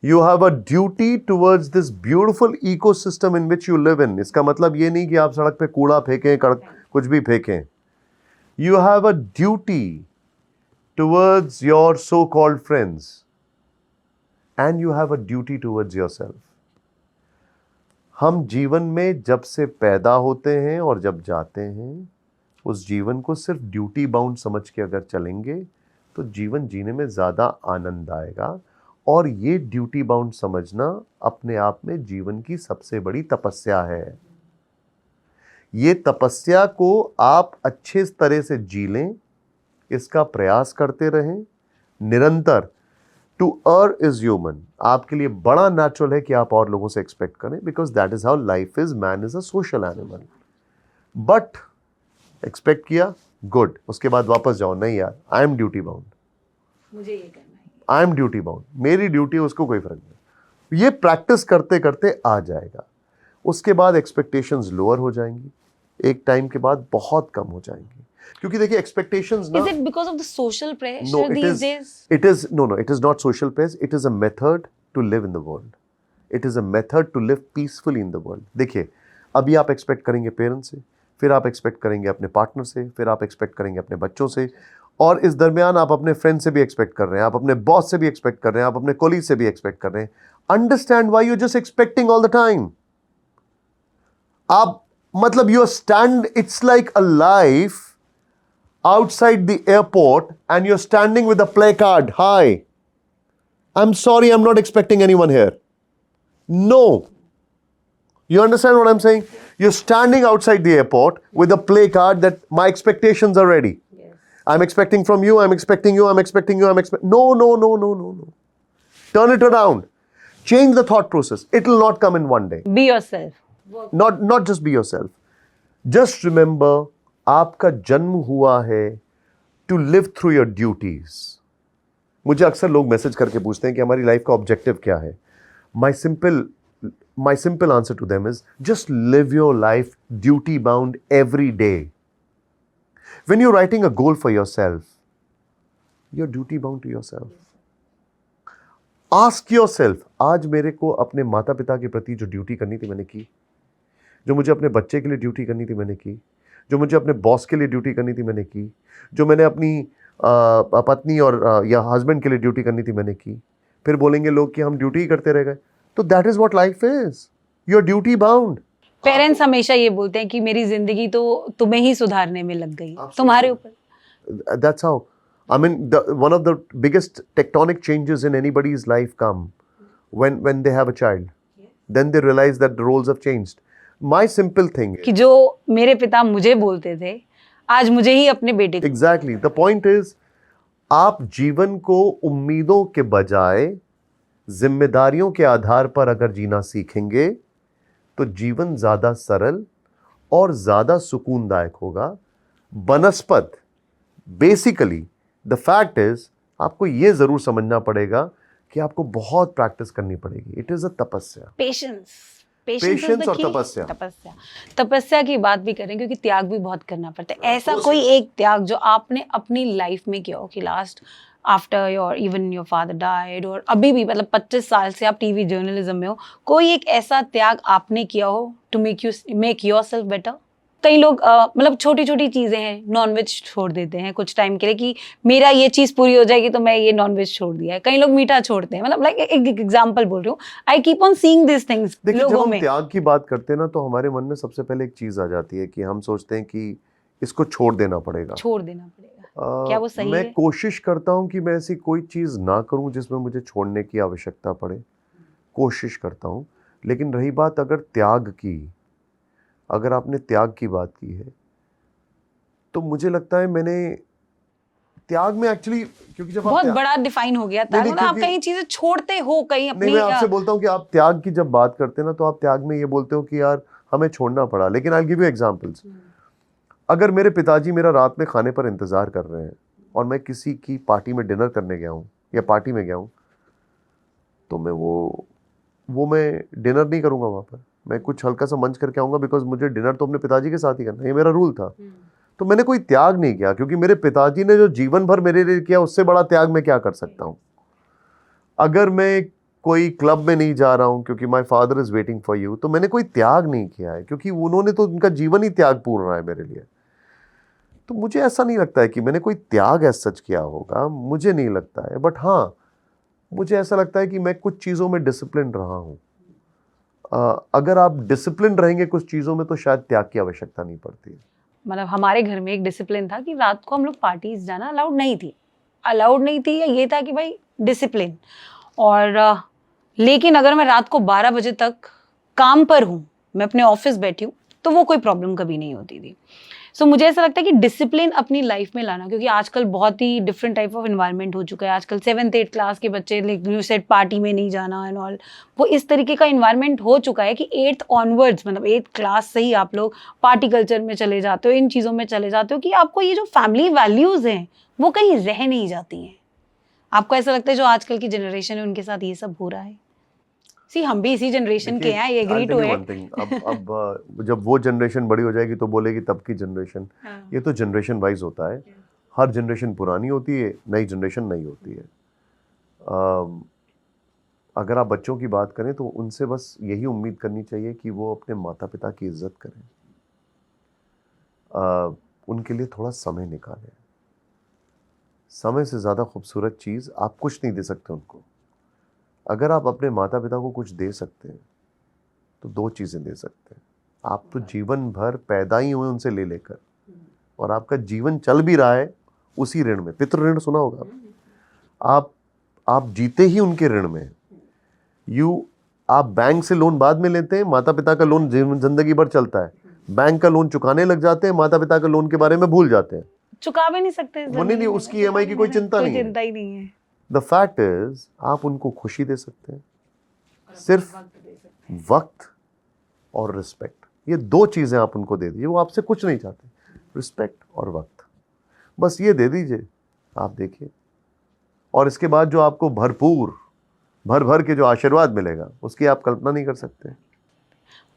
You have a duty towards this beautiful ecosystem in which you live in. इसका मतलब ये नहीं कि आप सड़क पे कूड़ा फेंकें, कुछ भी फेंकें. You have a duty towards your so-called friends. And you have a duty towards yourself. हम जीवन में जब से पैदा होते हैं और जब जाते हैं, उस जीवन को सिर्फ ड्यूटी बाउंड समझ के अगर चलेंगे तो जीवन जीने में ज़्यादा आनंद आएगा. और ये ड्यूटी बाउंड समझना अपने आप में जीवन की सबसे बड़ी तपस्या है. ये तपस्या को आप अच्छे तरह से जी लें, इसका प्रयास करते रहें, निरंतर, टू अर्र इज ह्यूमन, आपके लिए बड़ा नेचुरल है कि आप और लोगों से एक्सपेक्ट करें, because that is how life is, man is a social animal. But expect किया, गुड, उसके बाद वापस जाओ, नहीं यार, आई एम ड्यूटी बाउंड, मुझे ये करना है, आई एम ड्यूटी बाउंड, मेरी ड्यूटी है, उसको कोई फर्क नहीं. ये प्रैक्टिस करते करते आ जाएगा. उसके बाद एक्सपेक्टेशंस लोअर हो जाएंगी, एक टाइम के बाद बहुत कम हो जाएंगी. क्योंकि देखिए एक्सपेक्टेशंस ना, Is it because of the social pressure no, these days? it is not social pressure, it is a method to live in the world. It is a method to live peacefully in the world. देखिए, अभी आप एक्सपेक्ट करेंगे पेरेंट्स से, फिर आप एक्सपेक्ट करेंगे अपने पार्टनर से, फिर आप एक्सपेक्ट करेंगे अपने बच्चों से, और इस दरमियान आप अपने फ्रेंड से भी एक्सपेक्ट कर रहे हैं, आप अपने बॉस से भी एक्सपेक्ट कर रहे हैं, आप अपने कोलीग से भी एक्सपेक्ट कर रहे हैं. Understand why you just expecting all the time. आप मतलब you stand, it's like a life outside the airport and you're standing with a placard, hi, I'm sorry, I'm not expecting anyone here. No. You understand what I'm saying? You're standing outside the airport with a placard that my expectations are ready. Yes. I'm expecting from you, I'm expecting you, I'm expecting you, I'm expecting. No, no, no, no, no, no. Turn it around. Change the thought process. It will not come in one day. Be yourself. Not just be yourself. Just remember, आपका जन्म हुआ है to live through your duties. मुझे अक्सर लोग मैसेज करके पूछते हैं कि हमारी लाइफ का ऑब्जेक्टिव क्या है. My simple answer to them is just live your life duty bound every day. When you writing a goal for yourself, your duty bound to yourself. Ask yourself, आज मेरे को अपने माता पिता के प्रति जो ड्यूटी करनी थी मैंने की, जो मुझे अपने बच्चे के लिए ड्यूटी करनी थी मैंने की, जो मुझे अपने बॉस के लिए ड्यूटी करनी थी मैंने की, जो मैंने अपनी पत्नी और या हस्बैंड के लिए ड्यूटी करनी थी मैंने की. फिर बोलेंगे लोग कि हम ड्यूटी ही करते रह गए. तो that is what life is, you are duty bound. Parents हमेशा ये बोलते हैं कि मेरी जिंदगी तो तुम्हें ही सुधारने में लग गई, तुम्हारे ऊपर. That's how, I mean, one of the biggest tectonic changes in anybody's life come when they have a child. Then they realize that the roles have changed. My simple thing is, कि जो मेरे पिता मुझे बोलते थे, आज मुझे ही अपने बेटे को. exactly, the point is, आप जीवन को उम्मीदों के बजाय जिम्मेदारियों के आधार पर अगर जीना सीखेंगे तो जीवन ज्यादा सरल और ज्यादा सुकूनदायक होगा. बनस्पत, बेसिकली द फैक्ट इज, आपको ये जरूर समझना पड़ेगा कि आपको बहुत प्रैक्टिस करनी पड़ेगी. इट इज अ तपस्या. पेशेंस और तपस्या. तपस्या की बात भी करें, क्योंकि त्याग भी बहुत करना पड़ता है. ऐसा कोई एक त्याग जो आपने अपनी लाइफ में किया हो कि last after your father died, और अभी भी मतलब 25 साल से आप टीवी जर्नलिज्म में हो, कोई एक ऐसा त्याग आपने किया हो टू मेक योरसेल्फ बेटर? कई लोग मतलब छोटी छोटी चीजें हैं, नॉनवेज छोड़ देते हैं कुछ टाइम के लिए कि मेरा ये चीज पूरी हो जाएगी तो मैं ये नॉनवेज छोड़ दिया है. कई लोग मीठा छोड़ते हैं. मतलब लाइक एक एग्जांपल बोल रही हूँ. I keep on seeing this things लोगों में. त्याग की बात करते हैं ना, तो हमारे मन में सबसे पहले एक चीज आ जाती है कि हम सोचते हैं कि इसको छोड़ देना पड़ेगा. क्या वो सही है? मैं कोशिश करता हूँ कि मैं ऐसी कोई चीज ना करूँ जिसमें मुझे छोड़ने की आवश्यकता पड़े. कोशिश करता हूँ. लेकिन रही बात अगर त्याग की, अगर आपने त्याग की बात की है, तो मुझे लगता है मैंने त्याग में एक्चुअली, क्योंकि जब बहुत बड़ा डिफाइन हो गया त्याग, मतलब आप कई चीजें छोड़ते हो कहीं अपनी. मैं आपसे बोलता हूँ कि आप त्याग की जब बात करते हैं ना, तो आप त्याग में ये बोलते हो कि यार हमें छोड़ना पड़ा. लेकिन आई विल गिव यू एग्जांपल्स. अगर मेरे पिताजी मेरा रात में खाने पर इंतजार कर रहे हैं और मैं किसी की पार्टी में डिनर करने गया हूँ या पार्टी में गया हूँ, तो मैं वो मैं डिनर नहीं करूँगा वहाँ पर. मैं कुछ हल्का सा मंच करके आऊँगा, बिकॉज मुझे डिनर तो अपने पिताजी के साथ ही करना है, ये मेरा रूल था. तो मैंने कोई त्याग नहीं किया, क्योंकि मेरे पिताजी ने जो जीवन भर मेरे लिए किया, उससे बड़ा त्याग मैं क्या कर सकता हूँ. अगर मैं कोई क्लब में नहीं जा रहा हूँ क्योंकि my father is waiting for you, तो मैंने कोई त्याग नहीं किया है, क्योंकि उन्होंने तो उनका जीवन ही त्यागपूर्ण रहा है मेरे लिए. तो मुझे ऐसा नहीं लगता है कि मैंने कोई त्याग ऐसा सच किया होगा, मुझे नहीं लगता है. बट हाँ, मुझे ऐसा लगता है कि मैं कुछ चीज़ों में डिसिप्लिन रहा हूँ. अगर आप डिसिप्लिन रहेंगे कुछ चीज़ों में, तो शायद त्याग की आवश्यकता नहीं पड़ती है. मतलब हमारे घर में एक डिसिप्लिन था कि रात को हम लोग पार्टीज जाना अलाउड नहीं थी, या ये था कि भाई डिसिप्लिन. और लेकिन अगर मैं रात को 12 बजे तक काम पर हूँ, मैं अपने ऑफिस बैठी हूँ, तो वो कोई प्रॉब्लम कभी नहीं होती थी. सो मुझे ऐसा लगता है कि डिसिप्लिन अपनी लाइफ में लाना, क्योंकि आजकल बहुत ही डिफरेंट टाइप ऑफ एनवायरनमेंट हो चुका है। आजकल 7th-8th क्लास के बच्चे लाइक यू सेड पार्टी में नहीं जाना एंड ऑल, वो इस तरीके का एनवायरनमेंट हो चुका है कि 8th ऑनवर्ड्स, मतलब 8th क्लास से ही आप लोग पार्टी कल्चर में चले जाते हो, इन चीज़ों में चले जाते हो कि आपको ये जो फैमिली वैल्यूज़ हैं वो कहीं रह नहीं जाती हैं। आपको ऐसा लगता है जो आजकल की जनरेशन है उनके साथ ये सब हो रहा है? सी हम भी इसी जनरेशन के हैं, आई एग्री टू इट। अब जब वो जनरेशन बड़ी हो जाएगी तो बोलेगी तब की जनरेशन, ये तो जनरेशन वाइज होता है। हर जनरेशन पुरानी होती है, नई जनरेशन नई होती है। अगर आप बच्चों की बात करें तो उनसे बस यही उम्मीद करनी चाहिए कि वो अपने माता पिता की इज्जत करें, उनके लिए थोड़ा समय निकालें। समय से ज़्यादा खूबसूरत चीज़ आप कुछ नहीं दे सकते उनको। अगर आप अपने माता पिता को कुछ दे सकते हैं तो 2 चीज़ें दे सकते हैं। आप तो जीवन भर पैदा ही हुए उनसे ले लेकर, और आपका जीवन चल भी रहा है उसी ऋण में। पितृ ऋण सुना होगा आप जीते ही उनके ऋण में। आप बैंक से लोन बाद में लेते हैं, माता पिता का लोन जिंदगी भर चलता है। बैंक का लोन चुकाने लग जाते हैं, माता पिता का लोन के बारे में भूल जाते हैं, चुका भी नहीं सकते। वो नहीं, उसकी EMI की कोई चिंता नहीं है। द फैक्ट इज आप उनको खुशी दे सकते हैं, सिर्फ वक्त और रिस्पेक्ट। ये 2 चीजें आप उनको दे दीजिए, वो आपसे कुछ नहीं चाहते, रिस्पेक्ट और वक्त, बस ये दे दीजिए, आप देखिए। और इसके बाद जो आपको भर भर के जो आशीर्वाद मिलेगा उसकी आप कल्पना नहीं कर सकते।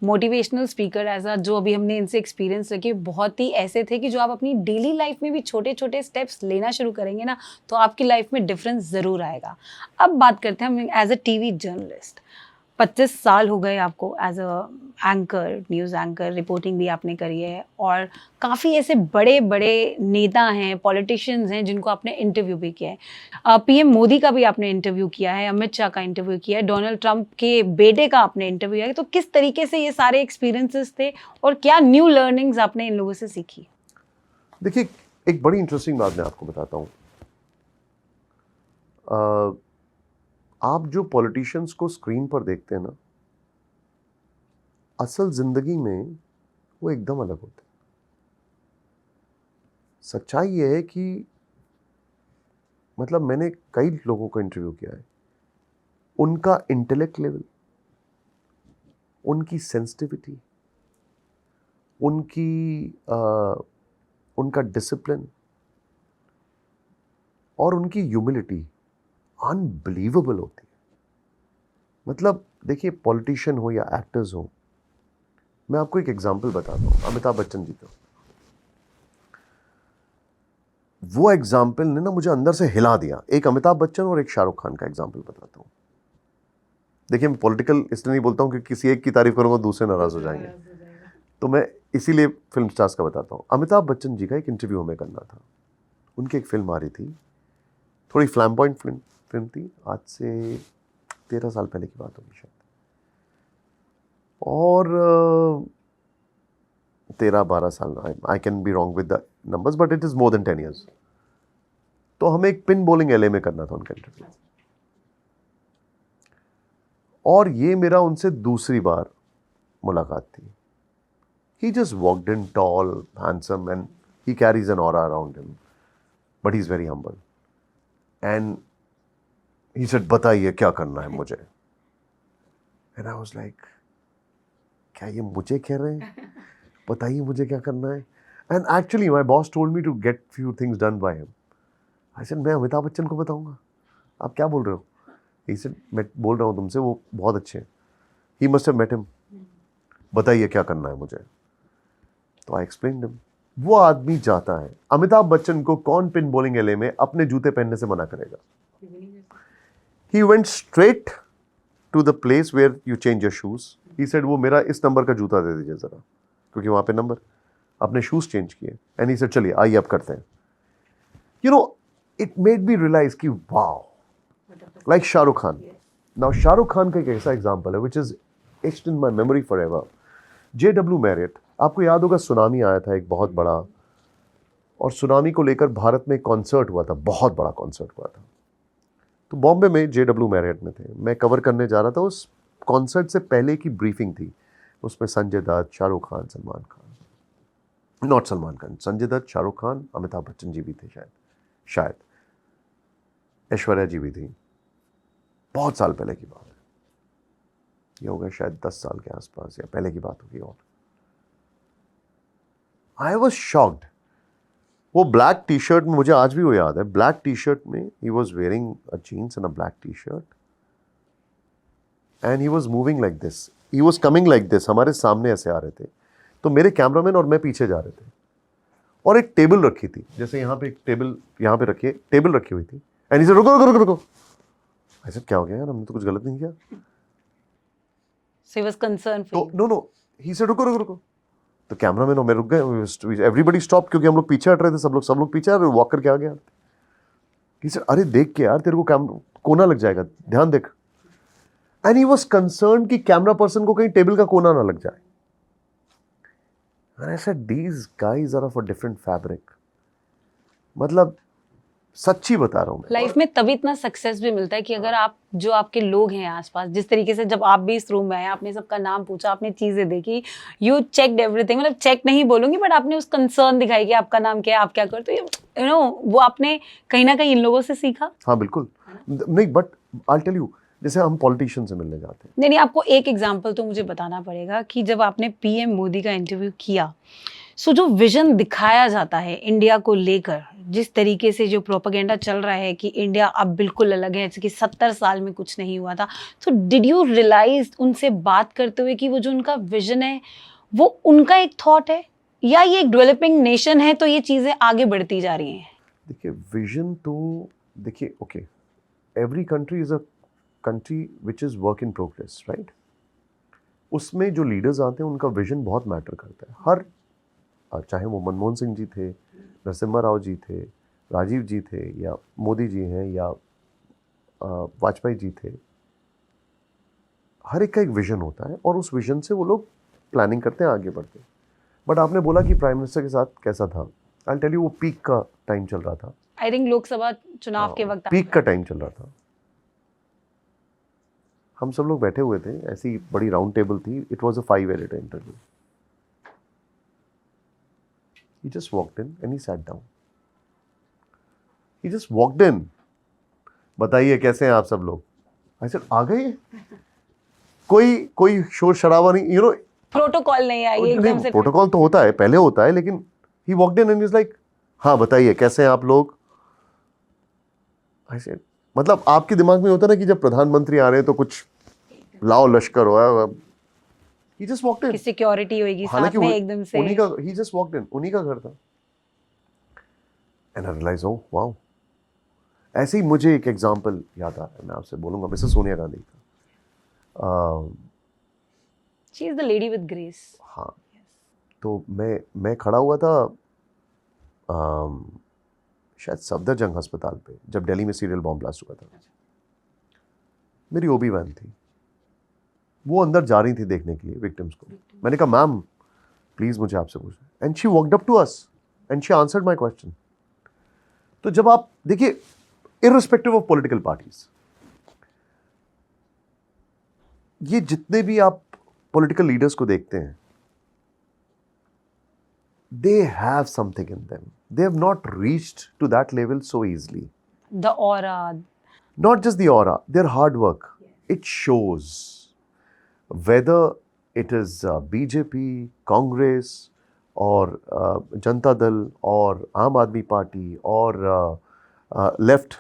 मोटिवेशनल स्पीकर एज अ, जो अभी हमने इनसे एक्सपीरियंस रखे, बहुत ही ऐसे थे कि जो आप अपनी डेली लाइफ में भी छोटे छोटे स्टेप्स लेना शुरू करेंगे ना, तो आपकी लाइफ में डिफरेंस ज़रूर आएगा। अब बात करते हैं हम एज अ टीवी जर्नलिस्ट। 25 साल हो गए आपको as a anchor, news anchor, reporting भी आपने करी है, और काफ़ी ऐसे बड़े बड़े नेता हैं, पॉलिटिशियंस हैं जिनको आपने इंटरव्यू भी किया है। PM मोदी का भी आपने इंटरव्यू किया है, अमित शाह का इंटरव्यू किया है, डोनाल्ड ट्रंप के बेटे का आपने इंटरव्यू किया है। तो किस तरीके से ये सारे एक्सपीरियंसेस थे और क्या न्यू लर्निंग्स आपने इन लोगों से सीखी? देखिए, एक बड़ी इंटरेस्टिंग बात मैं आपको बताता हूँ। आप जो पॉलिटिशियंस को स्क्रीन पर देखते हैं ना, असल जिंदगी में वो एकदम अलग होते हैं। सच्चाई ये है कि मतलब मैंने कई लोगों को इंटरव्यू किया है, उनका इंटेलेक्ट लेवल, उनकी सेंसिटिविटी, उनका डिसिप्लिन और उनकी ह्यूमिलिटी अनबिलीवेबल होती है। मतलब देखिए, पॉलिटिशियन हो या एक्टर्स हो, मैं आपको एक एग्जांपल बताता हूँ, अमिताभ बच्चन जी का। वो एग्जाम्पल ने ना मुझे अंदर से हिला दिया। एक अमिताभ बच्चन और एक शाहरुख खान का एग्जाम्पल बताता हूँ। देखिए, मैं पॉलिटिकल इसलिए नहीं बोलता हूँ कि किसी एक की तारीफ करूँगा दूसरे नाराज हो जाएंगे, तो मैं इसीलिए फिल्म स्टार्स का बताता हूँ। अमिताभ बच्चन जी का एक इंटरव्यू हमें करना था। उनकी एक फिल्म आ रही थी, थोड़ी फ्लैम्बॉयंट फिल्म थी, आज से 13 साल पहले की बात होगी शायद, और 13-12 साल, I can be wrong with the numbers but it is more than 10 years। तो हमें एक पिन बॉलिंग LA में करना था उनका इंटरव्यू, और ये मेरा उनसे दूसरी बार मुलाकात थी। He just walked in tall, handsome, and he carries an aura around him, but he's very humble. And he said, बताइए क्या करना है मुझे। And I was like, क्या ये मुझे कह रहे हैं, बताइए मुझे क्या करना है। And actually my boss told me to get few things done by him. I said, मैं अमिताभ बच्चन को बताऊंगा, आप क्या बोल रहे हो। He said, मैं बोल रहा हूँ तुमसे, वो बहुत अच्छे हैं। He must have met him. बताइए क्या करना है मुझे। तो I explained him. वो आदमी जाता है, अमिताभ बच्चन को कौन पिन बॉलिंग LA में अपने जूते पहनने से मना करेगा। He went straight to the place where you change your shoes. He said, वो मेरा इस नंबर का जूता दे दीजिए ज़रा, क्योंकि वहाँ पे नंबर, अपने शूज़ चेंज किए। And he said, चलिए आइए अब करते हैं। You know, it made me realize कि wow, like Shahrukh Khan. Now Shahrukh Khan का एक ऐसा एग्जाम्पल है which is etched in my memory forever. J.W. Marriott, आपको याद होगा सुनामी आया था एक बहुत बड़ा, और सुनामी को लेकर भारत में कॉन्सर्ट हुआ था, बहुत बड़ा कॉन्सर्ट हुआ था। तो बॉम्बे में J.W. Marriott में थे, मैं कवर करने जा रहा था। उस कॉन्सर्ट से पहले की ब्रीफिंग थी, उसमें संजय दत्त, शाहरुख खान, सलमान खान। नॉट सलमान खान, संजय दत्त, शाहरुख खान, अमिताभ बच्चन जी भी थे शायद ऐश्वर्या जी भी थी। बहुत साल पहले की बात है, ये हो गया शायद 10 साल के आसपास या पहले की बात होगी। और आई वॉज शॉक्ड। वो ब्लैक टी शर्ट में, मुझे आज भी वो याद है, ब्लैक टी शर्ट में he was wearing a jeans and a black T shirt and he was moving like this, he was coming like this, हमारे सामने ऐसे आ रहे थे। तो मेरे कैमरामैन और मैं पीछे जा रहे थे और एक टेबल रखी थी, जैसे यहाँ पे एक टेबल यहाँ पे रखी है, टेबल रखी हुई थी एंड इसे रुको रुको रुको रुको। ऐसा क्या हो गया यार, हमने तो कुछ गलत नहीं किया। So he was concerned for तो you. नो ही से रुको रुको रुको। तो कैमरामैन और मैं रुक गए, एवरीबडी स्टॉप, क्योंकि हम लोग पीछे हट रहे थे, सब लोग पीछे वॉक करके आ गया। ही से अरे देख के यार, तेरे को कोना लग जाएगा, ध्यान देख। एंड ही वाज कंसर्न्ड कि कैमरा पर्सन को कहीं टेबल का कोना ना लग जाए। And I said these guys are of a different fabric. मतलब सच्ची बता रहा हूं मैं। लाइफ में तभी इतना सक्सेस भी मिलता है कि अगर आप, जो आपके लोग हैं आसपास, जिस तरीके से जब आप भी इस रूम में आए, आपने सबका नाम पूछा, आपने चीजें देखी, यू चेक्ड एवरीथिंग, मतलब चेक नहीं बोलूंगी बट आपने उस कंसर्न दिखाई कि आपका नाम क्या है, आप क्या करते हो, यू नो, वो आपने कहीं ना कहीं इन लोगों से सीखा। हाँ बिल्कुल, नहीं बट आई टेल यू, जैसे हम पॉलिटिशियन से मिलने जाते हैं। नहीं, आपको एक एग्जाम्पल तो मुझे बताना पड़ेगा कि जब आपने पीएम मोदी का इंटरव्यू किया, सो जो विजन दिखाया जाता है इंडिया को लेकर, जिस तरीके से जो प्रोपेगेंडा चल रहा है कि इंडिया अब बिल्कुल अलग है, जैसे कि 70 साल में कुछ नहीं हुआ था, तो डिड यू रियलाइज उनसे बात करते हुए कि वो जो उनका विजन है वो उनका एक थॉट है, या ये एक डेवलपिंग नेशन है तो ये चीज़ें आगे बढ़ती जा रही हैं? देखिए विजन तो, देखिए okay, every country is a country which is work in progress, right. उसमें जो लीडर्स आते हैं उनका विजन बहुत मैटर करता है। हर, चाहे वो मनमोहन सिंह जी थे, नरसिम्हा राव जी थे, राजीव जी थे, या मोदी जी हैं, या वाजपेयी जी थे, हर एक का एक विजन होता है और उस विजन से वो लोग प्लानिंग करते हैं, आगे बढ़ते हैं। बट आपने बोला कि प्राइम मिनिस्टर के साथ कैसा था, आई टेल यू, वो पीक का टाइम चल रहा था। आई थिंक लोकसभा चुनाव के वक्त पीक का टाइम चल रहा था। हम सब लोग बैठे हुए थे, ऐसी बड़ी राउंड टेबल थी, it was a 5 editor interview. He just walked in and he sat down. He just walked in. बताइए कैसे हैं आप सब लोग? I said, आ गए? कोई शोर शराबा नहीं, you know. प्रोटोकॉल नहीं आई एकदम से। प्रोटोकॉल तो होता है, पहले होता है, लेकिन he walked in and he's like, हाँ बताइए कैसे हैं आप लोग? I said, मतलब आपके दिमाग में होता ना कि जब प्रधानमंत्री आ रहे हैं तो कुछ लाओ लश्कर हो। He just walked in. कि सिक्योरिटी होगी साथ में एकदम से। उन्हीं का, he just walked in, उन्हीं का घर था। And I realized, oh wow. ऐसे ही मुझे एक एग्जाम्पल याद आ रहा है, मैं आपसे बोलूंगा, मिसेस सोनिया गांधी का। She is the lady with grace. हाँ, तो मैं खड़ा हुआ था शायद सफदरजंग अस्पताल पे, जब दिल्ली में सीरियल बॉम्ब ब्लास्ट हुआ था। मेरी ओबी वैन थी, वो अंदर जा रही थी देखने के लिए विक्टिम्स को। मैंने कहा मैम प्लीज मुझे आपसे पूछना, and she walked up to us and she answered my question. तो जब आप देखिए, इर्रिस्पेक्टिव ऑफ पॉलिटिकल पार्टीज, ये जितने भी आप पॉलिटिकल लीडर्स को देखते हैं, they have something in them. They have not reached to that level so easily. The aura. Not just the aura, their hard work. It shows. Whether it is BJP, Congress, or Janata Dal, or Aam Aadmi Party, or left.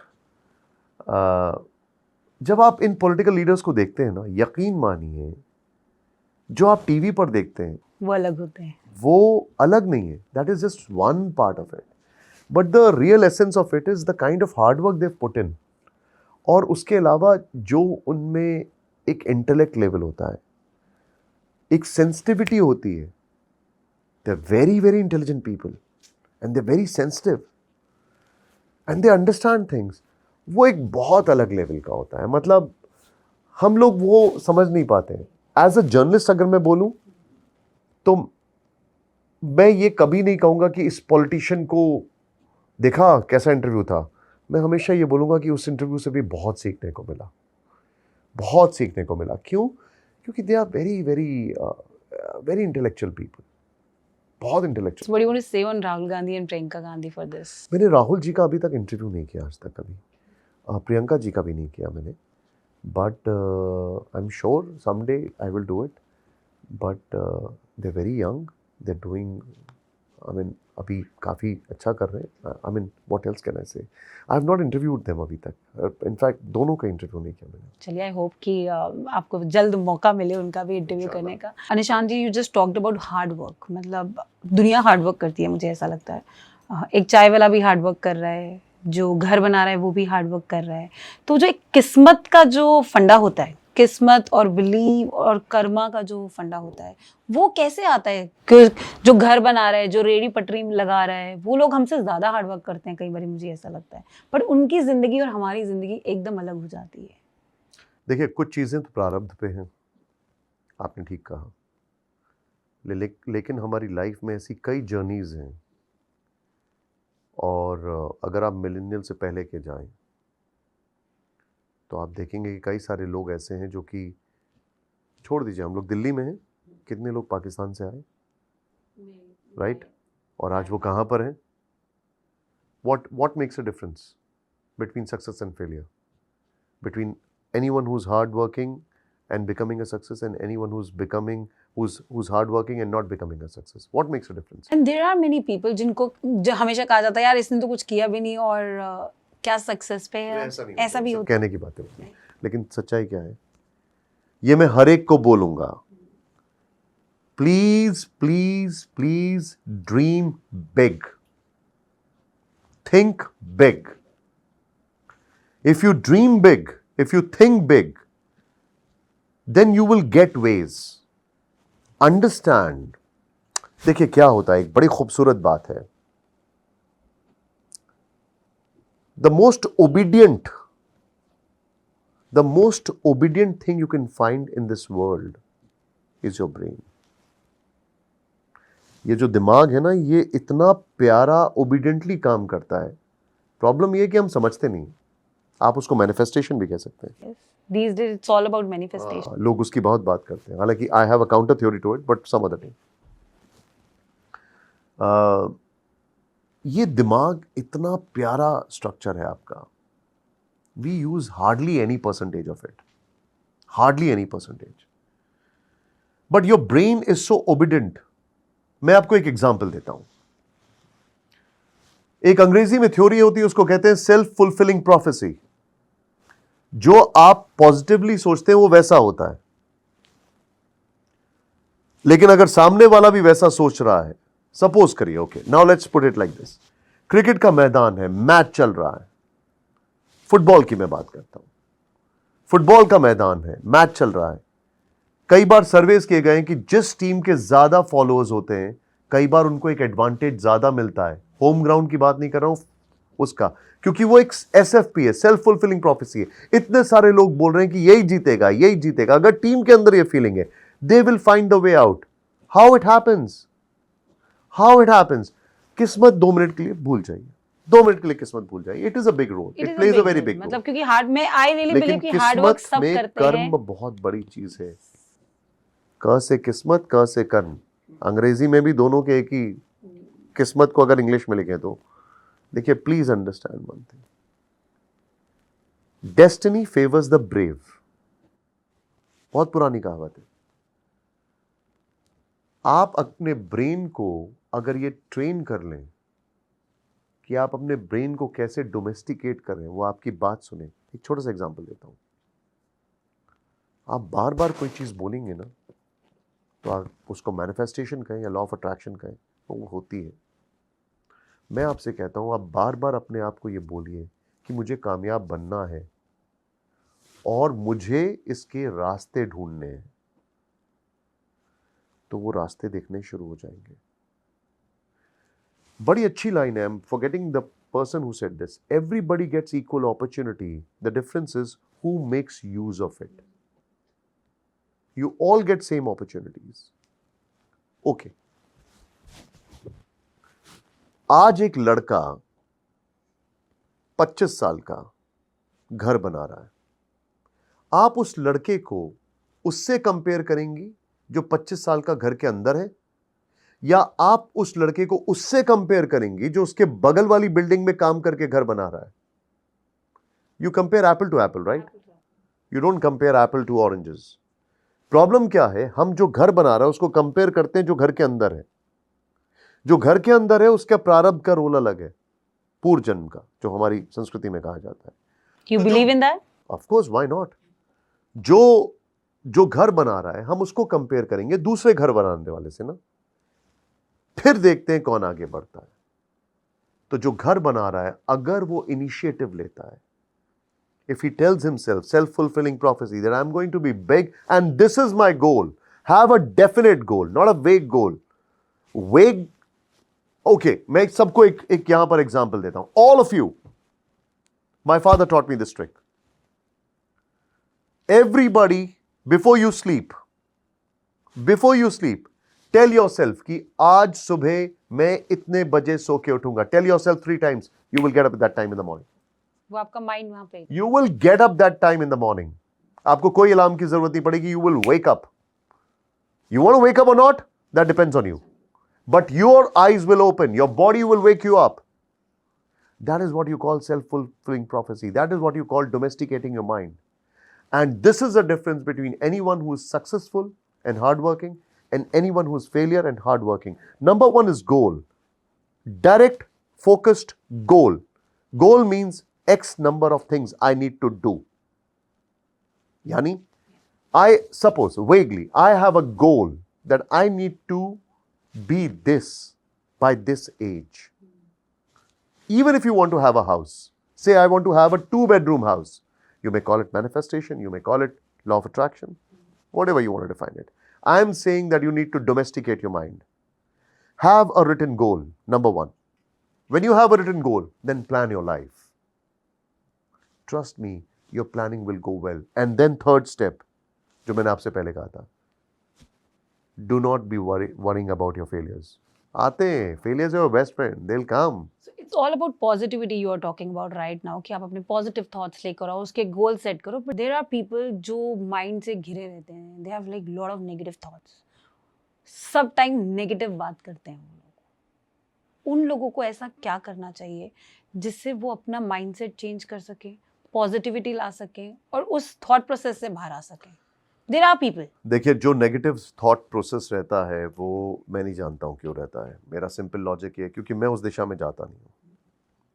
जब आप इन पॉलिटिकल लीडर्स को देखते हैं ना, यकीन मानिए, जो आप टीवी पर देखते हैं वो अलग होते हैं, वो अलग नहीं है। That is just one part of it, but the real essence of it is the kind of hard work they put in. और उसके अलावा जो उनमें एक इंटेलेक्ट लेवल होता है, एक सेंसिटिविटी होती है, they are very very intelligent people and they are very sensitive and they understand things. वो एक बहुत अलग लेवल का होता है, मतलब हम लोग वो समझ नहीं पाते हैं। एज अ जर्नलिस्ट अगर मैं बोलूं तो मैं ये कभी नहीं कहूँगा कि इस पॉलिटिशियन को देखा कैसा इंटरव्यू था। मैं हमेशा ये बोलूँगा कि उस इंटरव्यू से भी बहुत सीखने को मिला, बहुत सीखने को मिला। क्यों? क्योंकि they are very very very intellectual people, बहुत intellectual. So what do you want to say on Rahul Gandhi and Priyanka Gandhi for this? मैंने राहुल जी का अभी तक इंटरव्यू नहीं किया आज तक कभी, प्रियंका जी का भी नहीं किया मैंने, but I am sure someday I will do it, but they very young, they doing, I mean अभी काफ़ी अच्छा कर रहे हैं। I mean what else can I say, I have not interviewed them अभी तक, इनफैक्ट दोनों का इंटरव्यू नहीं किया मैंने। चलिए, आई होप कि आपको जल्द मौका मिले उनका भी इंटरव्यू करने का। Anishan ji, you just talked about hard work, मतलब दुनिया हार्ड वर्क करती है, मुझे ऐसा लगता है। एक चाय वाला भी हार्ड वर्क कर रहा है, जो घर बना रहा है वो भी हार्ड वर्क कर रहा है। तो जो एक किस्मत का जो फंडा होता है, किस्मत और बिलीव और कर्मा का जो फंडा होता है, वो कैसे आता है? कि जो घर बना रहा है, जो रेडी पटरी लगा रहा है, वो लोग हमसे ज़्यादा हार्ड वर्क करते हैं कई बार, मुझे ऐसा लगता है, पर उनकी ज़िंदगी और हमारी ज़िंदगी एकदम अलग हो जाती है। देखिए, कुछ चीज़ें तो प्रारब्ध पे हैं, आपने ठीक कहा, लेकिन हमारी लाइफ में ऐसी कई जर्नीज़ हैं, और अगर आप मिलेनियल से पहले के जाएं तो आप देखेंगे कि कई सारे लोग ऐसे हैं जो कि, छोड़ दीजिए, हम लोग दिल्ली में हैं, कितने लोग पाकिस्तान से आए, राइट, और आज वो कहाँ पर हैं? what makes a difference between success and failure, between anyone who's hard working and becoming a success and anyone who's hard working and not becoming a success? What makes a difference? And there are many people जिनको जो हमेशा कहा जाता है, यार इसने तो कुछ किया भी नहीं और क्या सक्सेस पे है, ऐसा भी होता है। कहने की बातें होती हैं, लेकिन सच्चाई क्या है, ये मैं हर एक को बोलूंगा, please please please dream big, think big. If you dream big, if you think big, then you will get ways. Understand. देखिए क्या होता है, एक बड़ी खूबसूरत बात है, the most obedient thing you can find in this world is your brain. ये जो दिमाग है ना, ये इतना प्यारा ओबीडियंटली काम करता है। प्रॉब्लम ये है कि हम समझते नहीं, आप उसको मैनिफेस्टेशन भी कह सकते हैं। These days it's all about manifestation. लोग उसकी बहुत बात करते हैं, हालांकि I have a counter theory to it, but some other day. ये दिमाग इतना प्यारा स्ट्रक्चर है आपका, we use hardly any percentage of it, hardly any percentage, but your brain is so obedient. मैं आपको एक एग्जाम्पल देता हूं, एक अंग्रेजी में थ्योरी होती है, उसको कहते हैं सेल्फ फुलफिलिंग प्रोफेसी। जो आप पॉजिटिवली सोचते हैं वो वैसा होता है, लेकिन अगर सामने वाला भी वैसा सोच रहा है, सपोज करिए, okay now let's put it like this, cricket का मैदान है, मैच चल रहा है, फुटबॉल की मैं बात करता हूं, फुटबॉल का मैदान है, मैच चल रहा है। कई बार सर्वेस किए गए हैं कि जिस टीम के ज्यादा फॉलोअर्स होते हैं, कई बार उनको एक एडवांटेज ज्यादा मिलता है। होम ग्राउंड की बात नहीं कर रहा हूं उसका, क्योंकि वो एक SFP है, सेल्फ फुलफिलिंग प्रोफेसी है। इतने सारे लोग बोल रहे हैं कि यही जीतेगा, यही जीतेगा। अगर टीम के अंदर ये फीलिंग है, they will find the way out. How it happens, किस्मत 2 मिनट के लिए भूल जाइए, 2 मिनट के लिए किस्मत भूल जाइए। It is a big role, it plays a very big role. मतलब क्योंकि हार्ड में आई रियली बिलीव कि हार्ड वर्क सब करते हैं। कर्म बहुत बड़ी चीज है, क से किस्मत, क से कर्म। अंग्रेजी में भी दोनों के एक ही, किस्मत को अगर इंग्लिश में लिखें तो देखिए, please understand one thing, destiny favours the brave. बहुत पुरानी कहावत है। आप अपने ब्रेन को अगर ये ट्रेन कर लें कि आप अपने ब्रेन को कैसे डोमेस्टिकेट करें, वो आपकी बात सुने। एक छोटा सा एग्जांपल देता हूं, आप बार बार कोई चीज बोलेंगे ना, तो आप उसको मैनिफेस्टेशन कहें या लॉ ऑफ अट्रैक्शन कहें, तो वो होती है। मैं आपसे कहता हूं, आप बार बार अपने आप को ये बोलिए कि मुझे कामयाब बनना है और मुझे इसके रास्ते ढूंढने हैं, तो वो रास्ते दिखने शुरू हो जाएंगे। बड़ी अच्छी लाइन है, I am forgetting the person who said this, everybody gets equal opportunity, the difference is who makes use of it. You all get same opportunities. Okay, आज एक लड़का 25 साल का घर बना रहा है, आप उस लड़के को उससे कंपेयर करेंगी जो 25 साल का घर के अंदर है, या आप उस लड़के को उससे कंपेयर करेंगी जो उसके बगल वाली बिल्डिंग में काम करके घर बना रहा है? You compare apple to apple, right? You don't compare apple to oranges. Problem क्या है, हम जो घर बना रहे हैं उसको कंपेयर करते हैं जो घर के अंदर है। जो घर के अंदर है उसका प्रारब्ध का रोल अलग है, पूर्व जन्म का, जो हमारी संस्कृति में कहा जाता है। You believe in that? Of course, why not? जो घर बना रहा है हम उसको कंपेयर करेंगे दूसरे घर बनाने वाले से ना, फिर देखते हैं कौन आगे बढ़ता है। तो जो घर बना रहा है अगर वो इनिशिएटिव लेता है, if he tells himself, self-fulfilling prophecy, that I'm going to be big and this is my goal, have a definite goal, not a vague goal. Vague, okay, मैं सबको एक यहां पर एग्जाम्पल देता हूं. All of you, my father taught me this trick. Everybody, before you sleep, tell yourself कि आज सुबह मैं इतने बजे सो के उठूंगा. Tell yourself 3 times. You will get up at that time in the morning. वो आपका माइंड वहां पे। You will get up that time in the morning. आपको कोई अलार्म की जरूरत नहीं पड़ेगी. You will wake up. You want to wake up or not? That depends on you. But your eyes will open. Your body will wake you up. That is what you call self-fulfilling prophecy. That is what you call domesticating your mind. And this is the difference between anyone who is successful and hardworking and anyone who is failure and hardworking. Number 1 is goal. Direct, focused goal. Goal means X number of things I need to do. Yani, I suppose vaguely, I have a goal that I need to be this by this age. Even if you want to have a house, say I want to have a 2-bedroom house. You may call it manifestation, you may call it law of attraction, whatever you want to define it. I am saying that you need to domesticate your mind. Have a written goal, number 1. When you have a written goal, then plan your life. Trust me, your planning will go well. And then third step, जो मैंने आपसे पहले कहा था, do not be worrying about your failures. आते हैं, failures are your best friend, they'll come. So it's all about positivity you are talking about right now कि आप अपने positive thoughts लेकर आओ, उसके goal set करो. But there are people जो mind से घिरे रहते हैं, they have like lot of negative thoughts. सब time negative बात करते हैं उन लोगों को ऐसा क्या करना चाहिए जिससे वो अपना mindset change कर सके, पॉजिटिविटी ला सकें और उस थॉट प्रोसेस से बाहर आ सकें? There are people. देखिए, जो नेगेटिव थॉट प्रोसेस रहता है वो मैं नहीं जानता हूँ क्यों रहता है. मेरा सिंपल लॉजिक ये है क्योंकि मैं उस दिशा में जाता नहीं हूँ.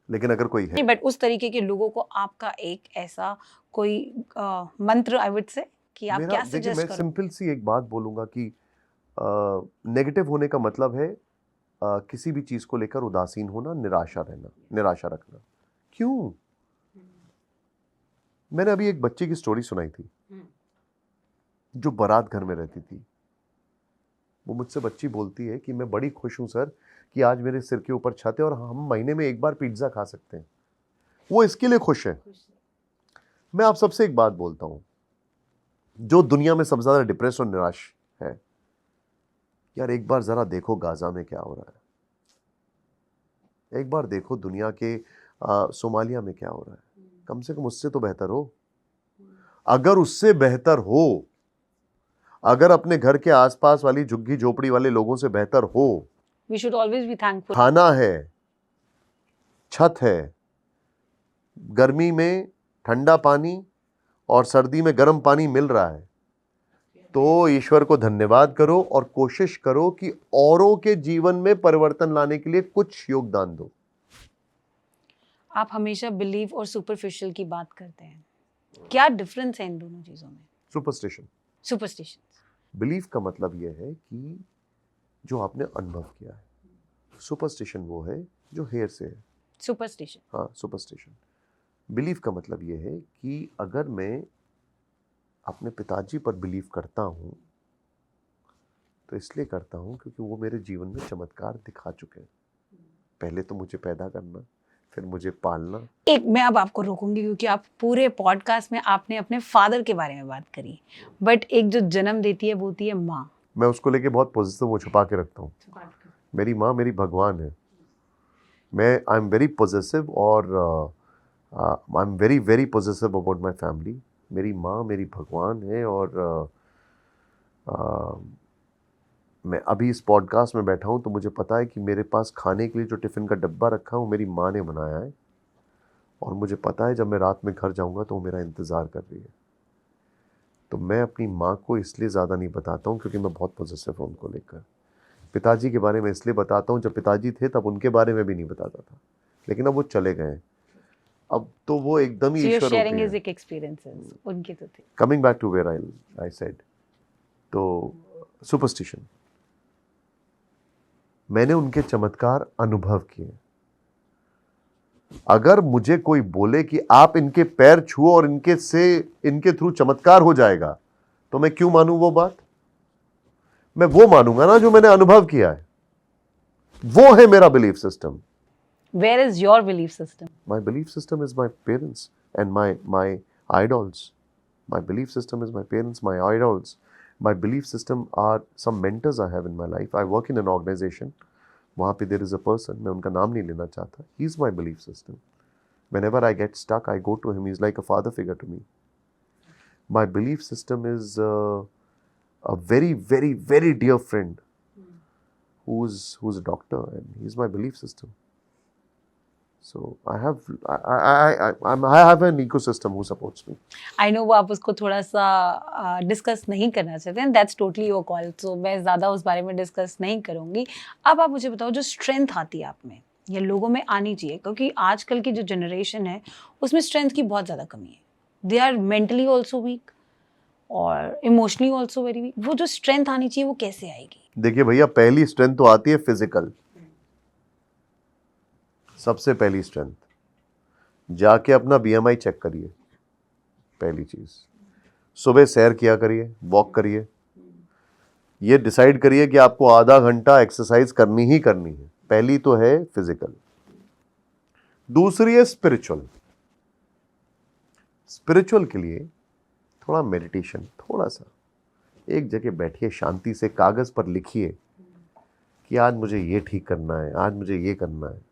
लेकिन अगर कोई है, बट उस तरीके के लोगों को आपका एक ऐसा कोई मंत्र आई वुड से कि आप क्या सजेस्ट करोगे? मैं सिंपल सी एक बात बोलूँगा कि नेगेटिव होने का मतलब है किसी भी चीज़ को लेकर उदासीन होना, निराशा रखना. क्यों? मैंने अभी एक बच्चे की स्टोरी सुनाई थी जो बारात घर में रहती थी. वो मुझसे बच्ची बोलती है कि मैं बड़ी खुश हूं सर कि आज मेरे सिर के ऊपर छत है और हम महीने में एक बार पिज्जा खा सकते हैं. वो इसके लिए खुश है. मैं आप सबसे एक बात बोलता हूं, जो दुनिया में सबसे ज्यादा डिप्रेस और निराश है, यार एक बार जरा देखो गाजा में क्या हो रहा है. एक बार देखो दुनिया के सोमालिया में क्या हो रहा है. कम से कम उससे तो बेहतर हो. अगर उससे बेहतर हो, अगर अपने घर के आसपास वाली झुग्गी झोपड़ी वाले लोगों से बेहतर हो, We should always be thankful. खाना है, छत है, गर्मी में ठंडा पानी और सर्दी में गर्म पानी मिल रहा है, तो ईश्वर को धन्यवाद करो और कोशिश करो कि औरों के जीवन में परिवर्तन लाने के लिए कुछ योगदान दो. आप हमेशा बिलीव और सुपरफिशियल की बात करते हैं, क्या डिफरेंस है इन दोनों चीजों में? सुपरस्टिशन. बिलीफ का मतलब यह है कि जो आपने अनुभव किया है. सुपरस्टिशन वो है जो हेर से है. सुपरस्टिशन. हाँ, सुपरस्टिशन. बिलीफ का मतलब यह है कि अगर मैं अपने पिताजी पर बिलीव करता हूँ तो इसलिए करता हूँ क्योंकि वो मेरे जीवन में चमत्कार दिखा चुके हैं. पहले तो मुझे पैदा करना, फिर मुझे पालना. मैं अब आपको रोकूंगी क्योंकि आप पूरे पॉडकास्ट में आपने अपने फादर के बारे में बात करी, बट एक जो जन्म देती है वो होती है माँ. मैं उसको लेके बहुत पॉजिटिव वो छुपा के रखता हूँ. मेरी माँ मेरी भगवान है. आई एम वेरी पॉजिटिव और I am very very positive about my family. मेरी माँ मेरी भगवान है और मैं अभी इस पॉडकास्ट में बैठा हूँ तो मुझे पता है कि मेरे पास खाने के लिए जो टिफ़िन का डब्बा रखा है वो मेरी माँ ने बनाया है, और मुझे पता है जब मैं रात में घर जाऊँगा तो वो मेरा इंतज़ार कर रही है। तो मैं अपनी माँ को इसलिए ज़्यादा नहीं बताता हूँ क्योंकि मैं बहुत पॉजिटिव हूँ उनको लेकर। पिताजी के बारे में इसलिए बताता हूँ, जब पिताजी थे तब उनके बारे में भी नहीं बताता था, लेकिन अब वो चले गए हैं, अब तो वो एकदम ही So you're ईश्वर हो sharing गए his हैं। experiences. उनके तो थे. Coming back to where I said, तो सुपरस्टिशन, मैंने उनके चमत्कार अनुभव किए। अगर मुझे कोई बोले कि आप इनके पैर छुओ और इनके थ्रू चमत्कार हो जाएगा, तो मैं क्यों मानूं वो बात? मैं वो मानूंगा ना जो मैंने अनुभव किया है। वो है मेरा belief system. Where is your belief system? My belief system is my parents and my idols. My belief system is my parents, my idols. My belief system are some mentors I have in my life. I work in an organization. वहाँ पे there is a person, मैं उनका नाम नहीं लेना चाहता. He's my belief system. Whenever I get stuck, I go to him. He's like a father figure to me. My belief system is a very, very, very dear friend who's a doctor, and he's my belief system. So I have an ecosystem who supports me. I know वो आप उसको थोड़ा सा डिस्कस नहीं करना चाहते हैं. That's totally your call. So मैं ज़्यादा उस बारे में डिस्कस नहीं करूँगी. अब आप मुझे बताओ, जो स्ट्रेंथ आती है आप में या लोगों में आनी चाहिए, क्योंकि आजकल की जो जनरेशन है उसमें स्ट्रेंथ की बहुत ज़्यादा कमी है. They are mentally also weak और इमोशनली ऑल्सो वेरी वीक. वो जो स्ट्रेंथ आनी चाहिए वो कैसे आएगी? देखिए भैया, पहली स्ट्रेंथ तो आती है फिजिकल. सबसे पहली स्ट्रेंथ, जाके अपना BMI चेक करिए. पहली चीज, सुबह सैर किया करिए, वॉक करिए. ये डिसाइड करिए कि आपको आधा घंटा एक्सरसाइज करनी ही करनी है. पहली तो है फिजिकल. दूसरी है स्पिरिचुअल. स्पिरिचुअल के लिए थोड़ा मेडिटेशन, थोड़ा सा एक जगह बैठिए, शांति से कागज पर लिखिए कि आज मुझे ये ठीक करना है, आज मुझे ये करना है.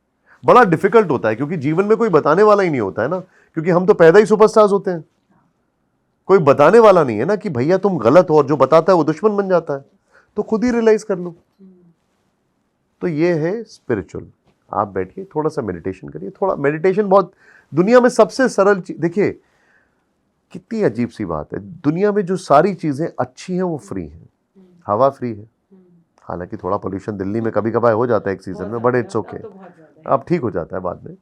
बड़ा डिफिकल्ट होता है क्योंकि जीवन में कोई बताने वाला ही नहीं होता है ना, क्योंकि हम तो पैदा ही सुपरस्टार्स होते हैं. कोई बताने वाला नहीं है ना कि भैया तुम गलत हो, और जो बताता है वो दुश्मन बन जाता है. तो खुद ही रियलाइज कर लो. तो ये है स्पिरिचुअल. आप बैठिए, थोड़ा सा मेडिटेशन करिए. थोड़ा मेडिटेशन बहुत दुनिया में सबसे सरल चीज. देखिए कितनी अजीब सी बात है, दुनिया में जो सारी चीजें अच्छी हैं वो फ्री हैं. हवा फ्री है, हालांकि थोड़ा पोल्यूशन दिल्ली में कभी कभार हो जाता है एक सीजन में, बट इट्स ओके, अब ठीक हो जाता है बाद में.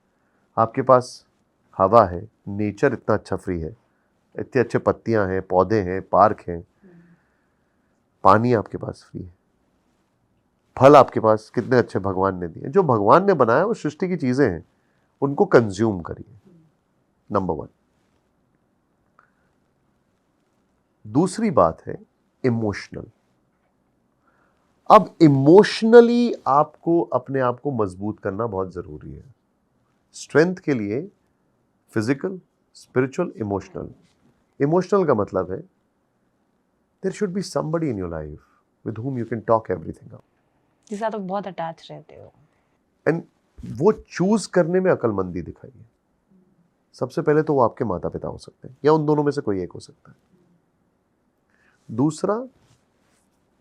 आपके पास हवा है, नेचर इतना अच्छा फ्री है, इतने अच्छे पत्तियां हैं, पौधे हैं, पार्क हैं, पानी आपके पास फ्री है, फल आपके पास कितने अच्छे भगवान ने दिए. जो भगवान ने बनाया वो सृष्टि की चीजें हैं, उनको कंज्यूम करिए. नंबर 1. दूसरी बात है इमोशनल. अब इमोशनली आपको अपने आप को मजबूत करना बहुत जरूरी है. स्ट्रेंथ के लिए फिजिकल, स्पिरिचुअल, इमोशनल. इमोशनल का मतलब है there should be somebody in your life with whom you can talk everything out. जिससे आप बहुत अटैच रहते हो. एंड वो चूज करने में अक्लमंदी दिखाइए. सबसे पहले तो वो आपके माता पिता हो सकते हैं या उन दोनों में से कोई एक हो सकता है. दूसरा,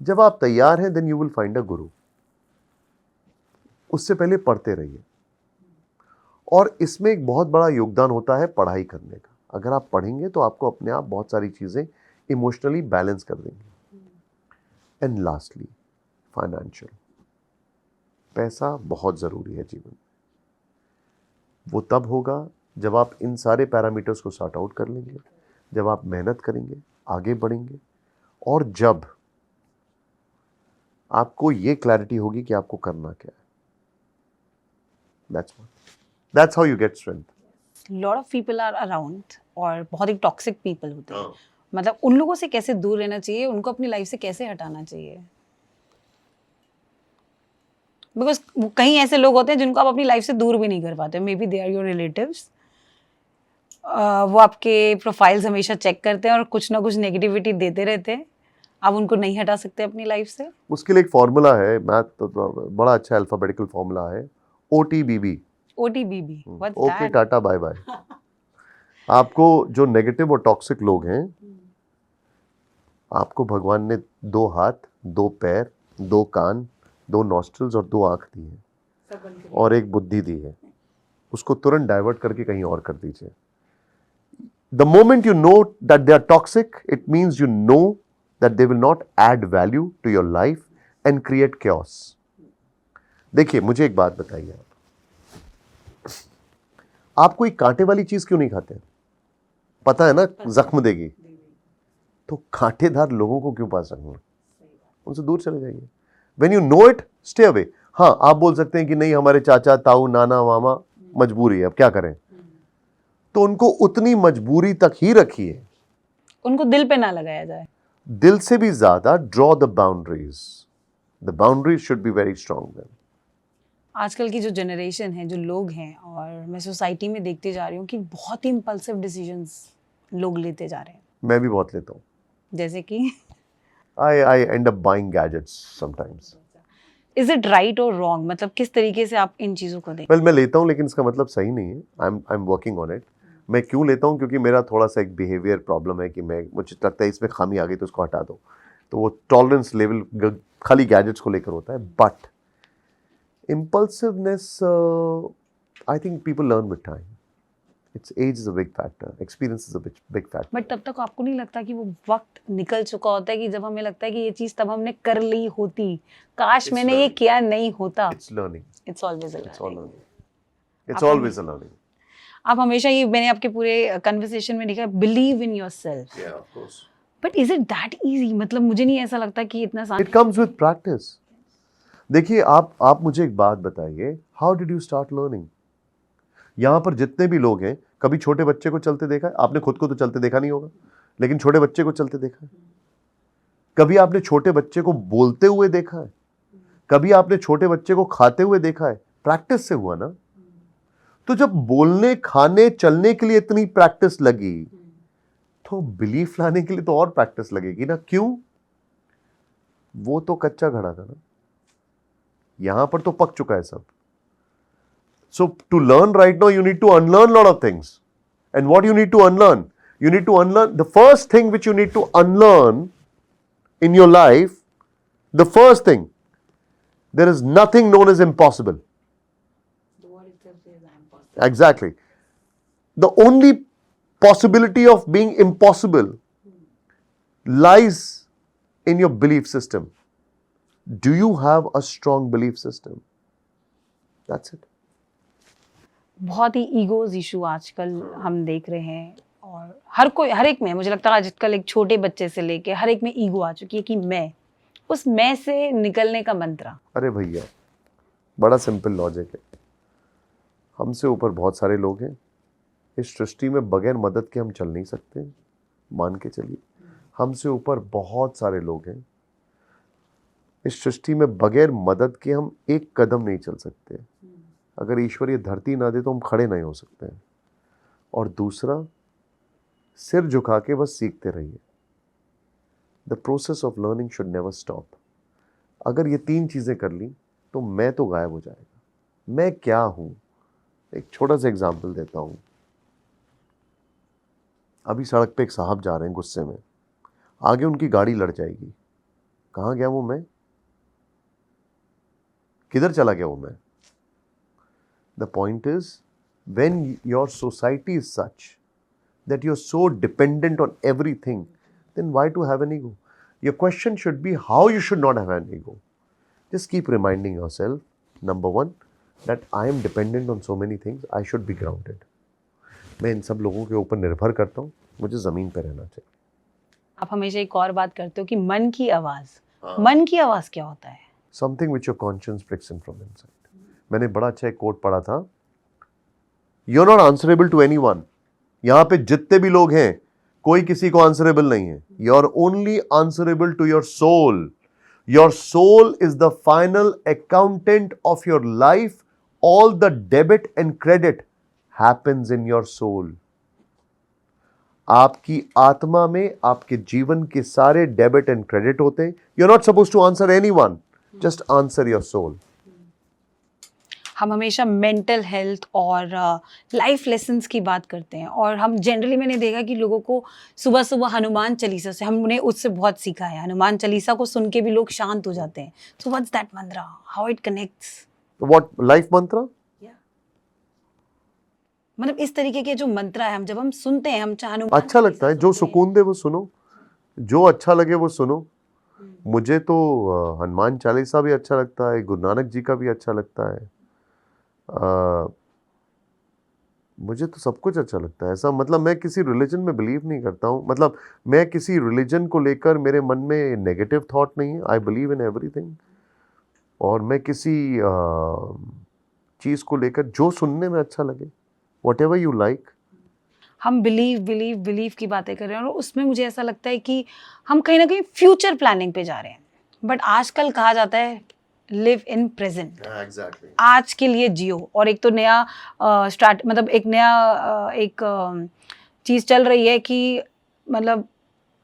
जब आप तैयार हैं then you will find a guru. उससे पहले पढ़ते रहिए. और इसमें एक बहुत बड़ा योगदान होता है पढ़ाई करने का. अगर आप पढ़ेंगे तो आपको अपने आप बहुत सारी चीजें इमोशनली बैलेंस कर देंगी. And lastly financial. पैसा बहुत जरूरी है जीवन में. वो तब होगा जब आप इन सारे पैरामीटर्स को सॉर्ट आउट कर लेंगे, जब आप मेहनत करेंगे, आगे बढ़ेंगे, और जब आपको ये क्लैरिटी होगी कि आपको करना क्या है. That's how you get strength. Lot of people are around और बहुत ही टॉक्सिक पीपल होते हैं. मतलब उन लोगों से कैसे दूर रहना चाहिए, उनको अपनी लाइफ से कैसे हटाना चाहिए? बिकॉज कहीं ऐसे लोग होते हैं जिनको आप अपनी लाइफ से दूर भी नहीं कर पाते. Maybe they are your relatives. वो आपके प्रोफाइल्स हमेशा चेक करते हैं और कुछ ना कुछ नेगेटिविटी देते रहते हैं. आप उनको नहीं हटा सकते अपनी लाइफ से. उसके लिए एक फॉर्मूला है, मैथ तो बड़ा अच्छा अल्फाबेटिकल फॉर्मूला है, OTBB. OTBB. What's okay, that? Tata, bye bye. आपको जो नेगेटिव और टॉक्सिक लोग हैं, आपको भगवान ने 2 हाथ, 2 पैर, 2 कान, 2 नॉस्ट्रल्स और 2 आंख दी है और एक बुद्धि दी है, उसको तुरंत डाइवर्ट करके कहीं और कर दीजिए. The moment you know that they are toxic, it means you know that they will not add value to your life and create chaos. देखिए मुझे एक बात बताइए, आप कोई कांटे वाली चीज क्यों नहीं खाते? पता है ना जख्म देगी. तो कांटेदार लोगों को क्यों पास रखना? उनसे दूर चले जाइए. When you know it, stay away. हाँ, आप बोल सकते हैं कि नहीं हमारे चाचा ताऊ नाना मामा मजबूरी है, अब क्या करें? तो उनको उतनी मजबूरी तक ही रखिए, उनको दिल पे ना लगाया जाए. दिल से भी ज्यादा draw the boundaries. The boundaries should be very strong then. आजकल की जो जनरेशन है, जो लोग हैं, और मैं सोसाइटी में देखते जा रही हूँ कि बहुत ही इम्पल्सिव डिसीजंस लोग लेते जा रहे हैं. मैं भी बहुत लेता हूँ. जैसे कि I end up buying gadgets sometimes. Is it right और रॉन्ग? मतलब किस तरीके से आप इन चीज़ों को देखते Well, मैं लेता हूँ लेकिन इसका मतलब सही नहीं है. I'm working on it. मैं क्यों लेता हूँ? क्योंकि मेरा थोड़ा सा एक बिहेवियर प्रॉब्लम है कि मुझे लगता है इसमें खामी आ गई तो उसको हटा दो. तो वो टॉलरेंस लेवल खाली गैजेट्स को लेकर होता है. But impulsiveness, I think people learn with time. Its age is a big factor. Experience is a big factor. But तब तक आपको नहीं लगता कि वो वक्त निकल चुका होता है कि जब हमें लगता है कि ये चीज़ तब हमने कर ली होती, काश मैंने ये किया नहीं होता? It's learning. It's always It's all learning. It's always a learning. आप हमेशा ये, मैंने आपके पूरे कन्वर्सेशन में देखा, believe in yourself. Yeah, of course. But is it that easy? मतलब मुझे नहीं ऐसा लगता कि इतना आसान. It comes with practice. देखिए आप मुझे एक बात बताइए, how did you start learning? यहाँ पर जितने भी लोग हैं, कभी छोटे बच्चे को चलते देखा है? आपने खुद को तो चलते देखा नहीं होगा, लेकिन छोटे बच्चे को चलते देखा है? कभी आपने छोटे बच्चे को बोलते हुए देखा है? कभी आपने छोटे बच्चे को खाते हुए देखा है? प्रैक्टिस से हुआ ना. तो जब बोलने खाने चलने के लिए इतनी प्रैक्टिस लगी, तो बिलीफ लाने के लिए तो और प्रैक्टिस लगेगी ना. क्यों? वो तो कच्चा घड़ा था ना, यहां पर तो पक चुका है सब. So to learn right now, you need to unlearn a lot of things. And what you need to unlearn? You need to unlearn, the first thing which you need to unlearn in your life, the first thing, there is nothing known as impossible. Exactly. The only possibility of being impossible lies in your belief system. Do you have a strong belief system? That's it. बहुत ही ईगोज इशू आजकल हम देख रहे हैं, और हर एक में, मुझे लगता है आजकल एक छोटे बच्चे से लेके हर एक में ईगो आ चुकी है कि मैं से निकलने का मंत्र. अरे भैया, बड़ा सिंपल लॉजिक है. हमसे ऊपर बहुत सारे लोग हैं इस सृष्टि में, बगैर मदद के हम चल नहीं सकते. मान के चलिए, हमसे ऊपर बहुत सारे लोग हैं इस सृष्टि में, बगैर मदद के हम एक कदम नहीं चल सकते. अगर ईश्वर ये धरती ना दे तो हम खड़े नहीं हो सकते हैं. और दूसरा, सिर झुका के बस सीखते रहिए. The process of learning should never stop. अगर ये 3 चीजें कर ली तो मैं तो गायब हो जाएगा. मैं क्या हूं? एक छोटा सा एग्जाम्पल देता हूं. अभी सड़क पे एक साहब जा रहे हैं गुस्से में, आगे उनकी गाड़ी लड़ जाएगी. कहां गया वो मैं? किधर चला गया वो मैं? The point is, when your society is such that you're so dependent on everything, then why to have an ego? Your question should be how you should not have an ego. Just keep reminding yourself, number 1, that I am dependent on so many things, I should be grounded. मैं इन सब लोगों के ऊपर निर्भर करता हूँ, मुझे ज़मीन पर रहना चाहिए. आप हमेशा एक और बात करते हो कि मन की आवाज़. मन की आवाज़ क्या होता है? Something which your conscience pricks in from inside. मैंने बड़ा अच्छा एक कोट पढ़ा था, You're not answerable to anyone. यहाँ पे जितने भी लोग हैं, कोई किसी को आंसरेबल नहीं है. You're only answerable to your soul. Your soul is the final accountant of your life. All the debit and credit happens in your soul. आपकी आत्मा में आपके जीवन के सारे डेबिट एंड क्रेडिट होते हैं. You're not supposed to answer anyone. Just answer your soul. हम हमेशा मेंटल हेल्थ और लाइफ लेसन्स की बात करते हैं, और हम जनरली मैंने देखा कि लोगों को सुबह सुबह हनुमान चालीसा से, हमने उससे बहुत सीखा है, हनुमान चालीसा को सुन के भी लोग शांत हो जाते हैं. So what's that Mantra, how it connects? What life मंत्र? मतलब इस तरीके के जो मंत्र है, हम जब हम सुनते हैं, हम चाहे हनुमान अच्छा लगता है, जो सुकून दे वो सुनो, जो अच्छा लगे वो सुनो. मुझे तो हनुमान चालीसा भी अच्छा लगता है, गुरु नानक जी का भी अच्छा लगता है. मुझे तो सब कुछ अच्छा लगता है. ऐसा मतलब मैं किसी रिलीजन में बिलीव नहीं करता हूँ. मतलब मैं किसी रिलीजन को लेकर मेरे मन में नेगेटिव थॉट नहीं है. I believe in everything. और मैं किसी चीज़ को लेकर जो सुनने में अच्छा लगे, व्हाटएवर यू लाइक. हम बिलीव की बातें कर रहे हैं, और उसमें मुझे ऐसा लगता है कि हम कहीं ना कहीं फ्यूचर प्लानिंग पे जा रहे हैं. बट आजकल कहा जाता है लिव इन प्रेजेंट. एग्जैक्टली. आज के लिए जियो. और एक तो नया स्टार्ट, मतलब एक नया एक चीज़ चल रही है कि मतलब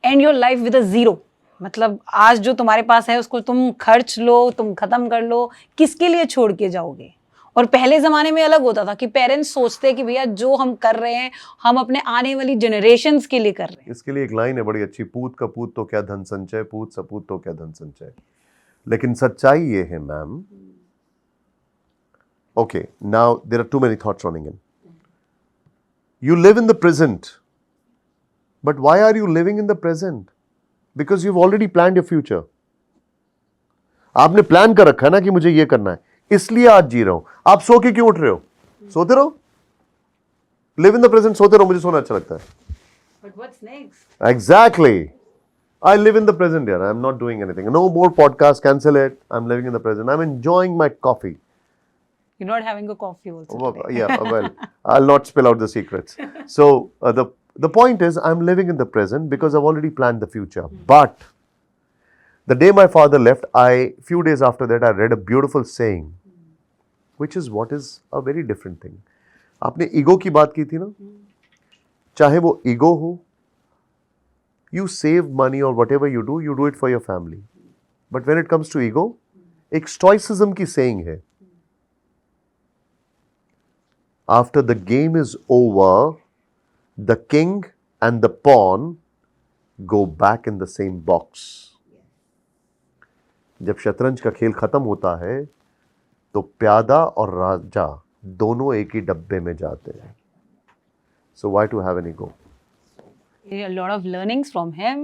and your life with a zero. मतलब आज जो तुम्हारे पास है उसको तुम खर्च लो, तुम ख़त्म कर लो, किसके लिए छोड़ के जाओगे? और पहले ज़माने में अलग होता था कि पेरेंट्स सोचते कि भैया जो हम कर रहे हैं हम अपने आने वाली जनरेशन्स के लिए कर रहे हैं. इसके लिए एक लाइन है बड़ी अच्छी, पूत कपूत तो क्या धन संचय, पूत सपूत तो क्या धन संचय. लेकिन सच्चाई ये है ma'am. Okay, now there are too many thoughts running in. You live in the present, but why are you living in the present? Because you already planned your future. आपने प्लान कर रखा है ना कि मुझे ये करना है, इसलिए आज जी रहा हूं. आप सो के क्यों उठ रहे हो? सोते रहो. Live in the present. सोते रहो, मुझे सोना अच्छा लगता है. But what's next? Exactly. I live in the present here. I'm not doing anything. No more podcast. Cancel it. I'm living in the present. I'm enjoying my coffee. You're not having a coffee also Well, today. yeah, well, I'll not spill out the secrets. So the point is, I'm living in the present because I've already planned the future. But the day my father left, few days after that, I read a beautiful saying, which is what is a very different thing. आपने ईगो की बात की थी ना, चाहे वो ईगो हो, you save money or whatever you do it for your family. But when it comes to ego, एक stoicism की saying है, after the game is over, the king and the pawn go back in the same box. जब शतरंज का खेल खत्म होता है तो प्यादा और राजा दोनों एक ही डब्बे में जाते हैं. So why to have an ego? A lot of learnings from him.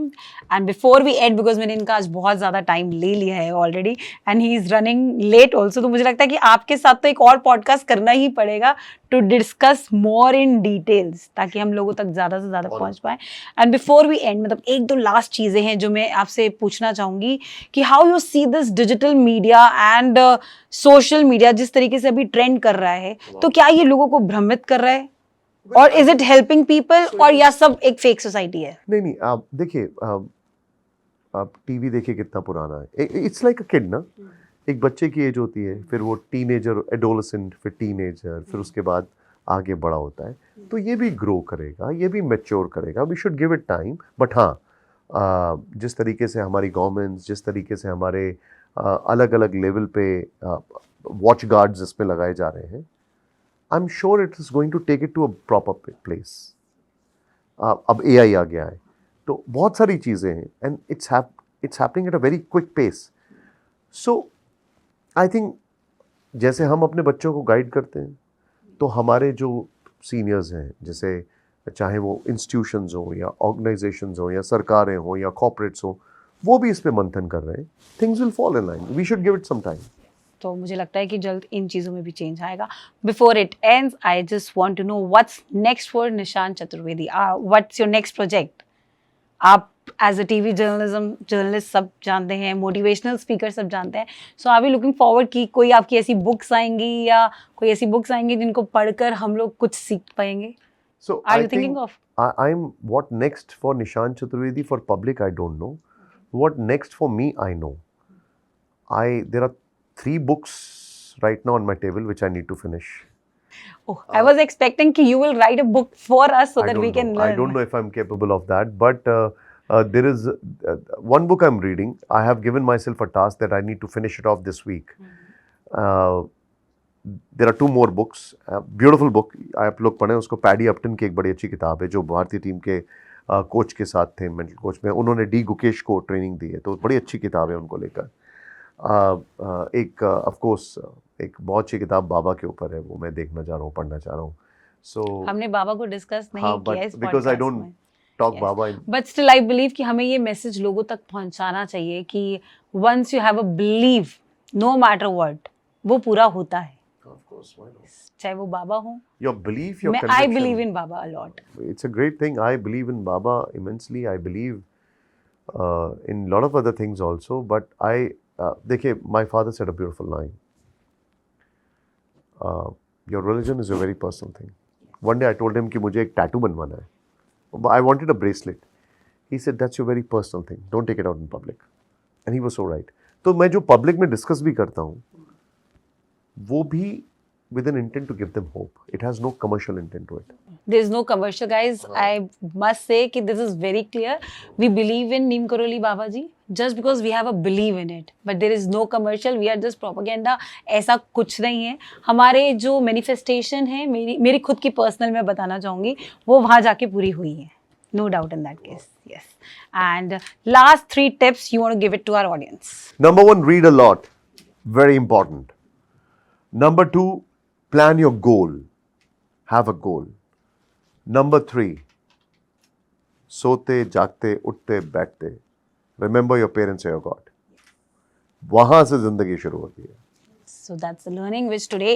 And before we end, because मैंने इनका आज बहुत ज़्यादा टाइम ले लिया है already, and he is running late also, तो मुझे लगता है कि आपके साथ तो एक और पॉडकास्ट करना ही पड़ेगा to discuss more in details, ताकि हम लोगों तक ज़्यादा से ज़्यादा पहुंच पाए. And before we end, मतलब एक दो लास्ट चीज़ें हैं जो मैं आपसे पूछना चाहूँगी कि how you see this digital media and social media जिस तरीके से अभी ट्रेंड कर रहा है, तो क्या ये लोगों को भ्रमित कर रहा है, और इज इट हेल्पिंग पीपल, और या सब एक फेक सोसाइटी है? नहीं, आप देखिए, आप टीवी देखिए कितना पुराना है. इट्स लाइक अ किड ना. एक बच्चे की एज होती है, फिर वो टीनेजर, एडोलेसेंट, फिर टीनेजर, फिर उसके बाद आगे बड़ा होता है. तो ये भी ग्रो करेगा, ये भी मैच्योर करेगा. We should give it time. But हाँ, जिस तरीके से हमारी गवर्नमेंट्स, जिस तरीके से हमारे अलग अलग लेवल पे वॉच गार्ड्स इसमें लगाए जा रहे हैं, I'm sure it is going to take it to a proper place. अब AI आ गया है, तो बहुत सारी चीज़ें हैं, and it's happening at a very quick pace. So I think जैसे हम अपने बच्चों को गाइड करते हैं, तो हमारे जो सीनियर्स हैं, जैसे चाहे वो इंस्टीट्यूशंस हो या ऑर्गेनाइजेशंस हो या सरकारें हो या कॉर्पोरेट्स हो, वो भी इस पे मंथन कर रहे हैं. Things will fall in line. We should give it some time. तो मुझे लगता है कि जल्द इन चीज़ों में भी चेंज आएगा. Before it ends, I just want to know what's next for Nishant Chaturvedi. What's your next project? आप एज अ टीवी जर्नलिस्ट सब जानते हैं, मोटिवेशनल स्पीकर सब जानते हैं. So are we looking forward कि कोई आपकी ऐसी बुक्स आएंगी, या कोई ऐसी बुक्स आएंगी जिनको पढ़कर हम लोग कुछ सीख पाएंगे? So Are I you thinking think of? I'm what next for Nishant Chaturvedi. For public, I don't know. What next for me, I know. There are 3 books right now on my table which I need to finish. Oh, I was expecting कि you will write a book for us so that we can learn. I don't know if I'm capable of that, but there is one book I'm reading. I have given myself a task that I need to finish it off this week. There are 2 more books, beautiful book, आप लोग पढ़ें उसको। पैडी अपटन की एक बड़ी अच्छी किताब है, जो भारतीय टीम के कोच के साथ थे, मेंटल कोच में, उन्होंने डी गुकेश को ट्रेनिंग दी है, तो बड़ी अच्छी किताब है उनको लेकर। एक ऑफ कोर्स एक बहुत अच्छी किताब बाबा के ऊपर है, वो मैं देखना चाह रहा हूँ, पढ़ना चाह रहा हूँ। सो हमने बाबा को डिस्कस नहीं हाँ, किया बट इस बिकॉज आई पॉडकास्ट डोंट में, टॉक बाबा इन, बट स्टिल आई बिलीव कि हमें ये मैसेज लोगों तक पहुंचाना चाहिए कि once you have a believe, no matter what, वो पूरा होता है, ऑफ कोर्स, व्हाई नॉट, चाहे वो बाबा हो। योर बिलीफ, योर मैं I believe in Baba a lot. It's a great thing. I believe in Baba immensely. I believe in a lot of other things also. But देखिए, my father said a beautiful line. Your religion is a very personal thing. One day I told him कि मुझे एक tattoo बनवाना है. I wanted a bracelet. He said, that's your very personal thing. Don't take it out in public. And he was so right. तो मैं जो public में discuss भी करता हूँ, वो भी with an intent to give them hope. It has no commercial intent to it. There is no commercial, guys. I must say कि this is very clear. We believe in Neem Karoli Baba ji just because we have a belief in it. But there is no commercial. We are just propaganda. ऐसा कुछ नहीं है. हमारे जो manifestation है, मेरी खुद की personal मैं बताना चाहूँगी, वो वहाँ जाके पूरी हुई है. No doubt in that case. Yes. And last 3 tips you want to give it to our audience. Number 1, read a lot. Very important. Number 2, plan your goal. Have a goal. Number 3, सोते जागते उठते बैठते, remember your parents are your God. वहाँ से जिंदगी शुरू होती है. So that's the learning which today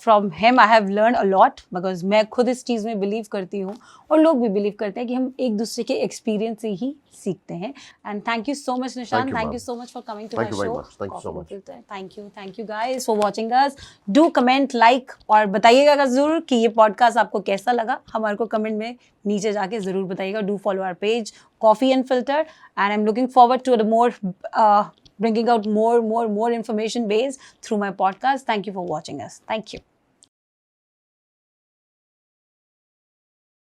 from him I have learned a lot, because मैं खुद इस चीज़ में बिलीव करती हूँ और लोग भी बिलीव करते हैं कि हम एक दूसरे के एक्सपीरियंस से ही सीखते हैं. And thank you so much Nishant, thank you so much for coming to my show. Thank you very much. Thank you so much. Thank you guys for watching us. Do comment, like और बताइएगा ज़रूर कि ये पॉडकास्ट आपको कैसा लगा. हमारे को कमेंट में नीचे जाके ज़रूर बताइएगा. Do follow our page Coffee Unfiltered, and I'm looking forward to the more bringing out more information based through my podcast. Thank you for watching us. Thank you.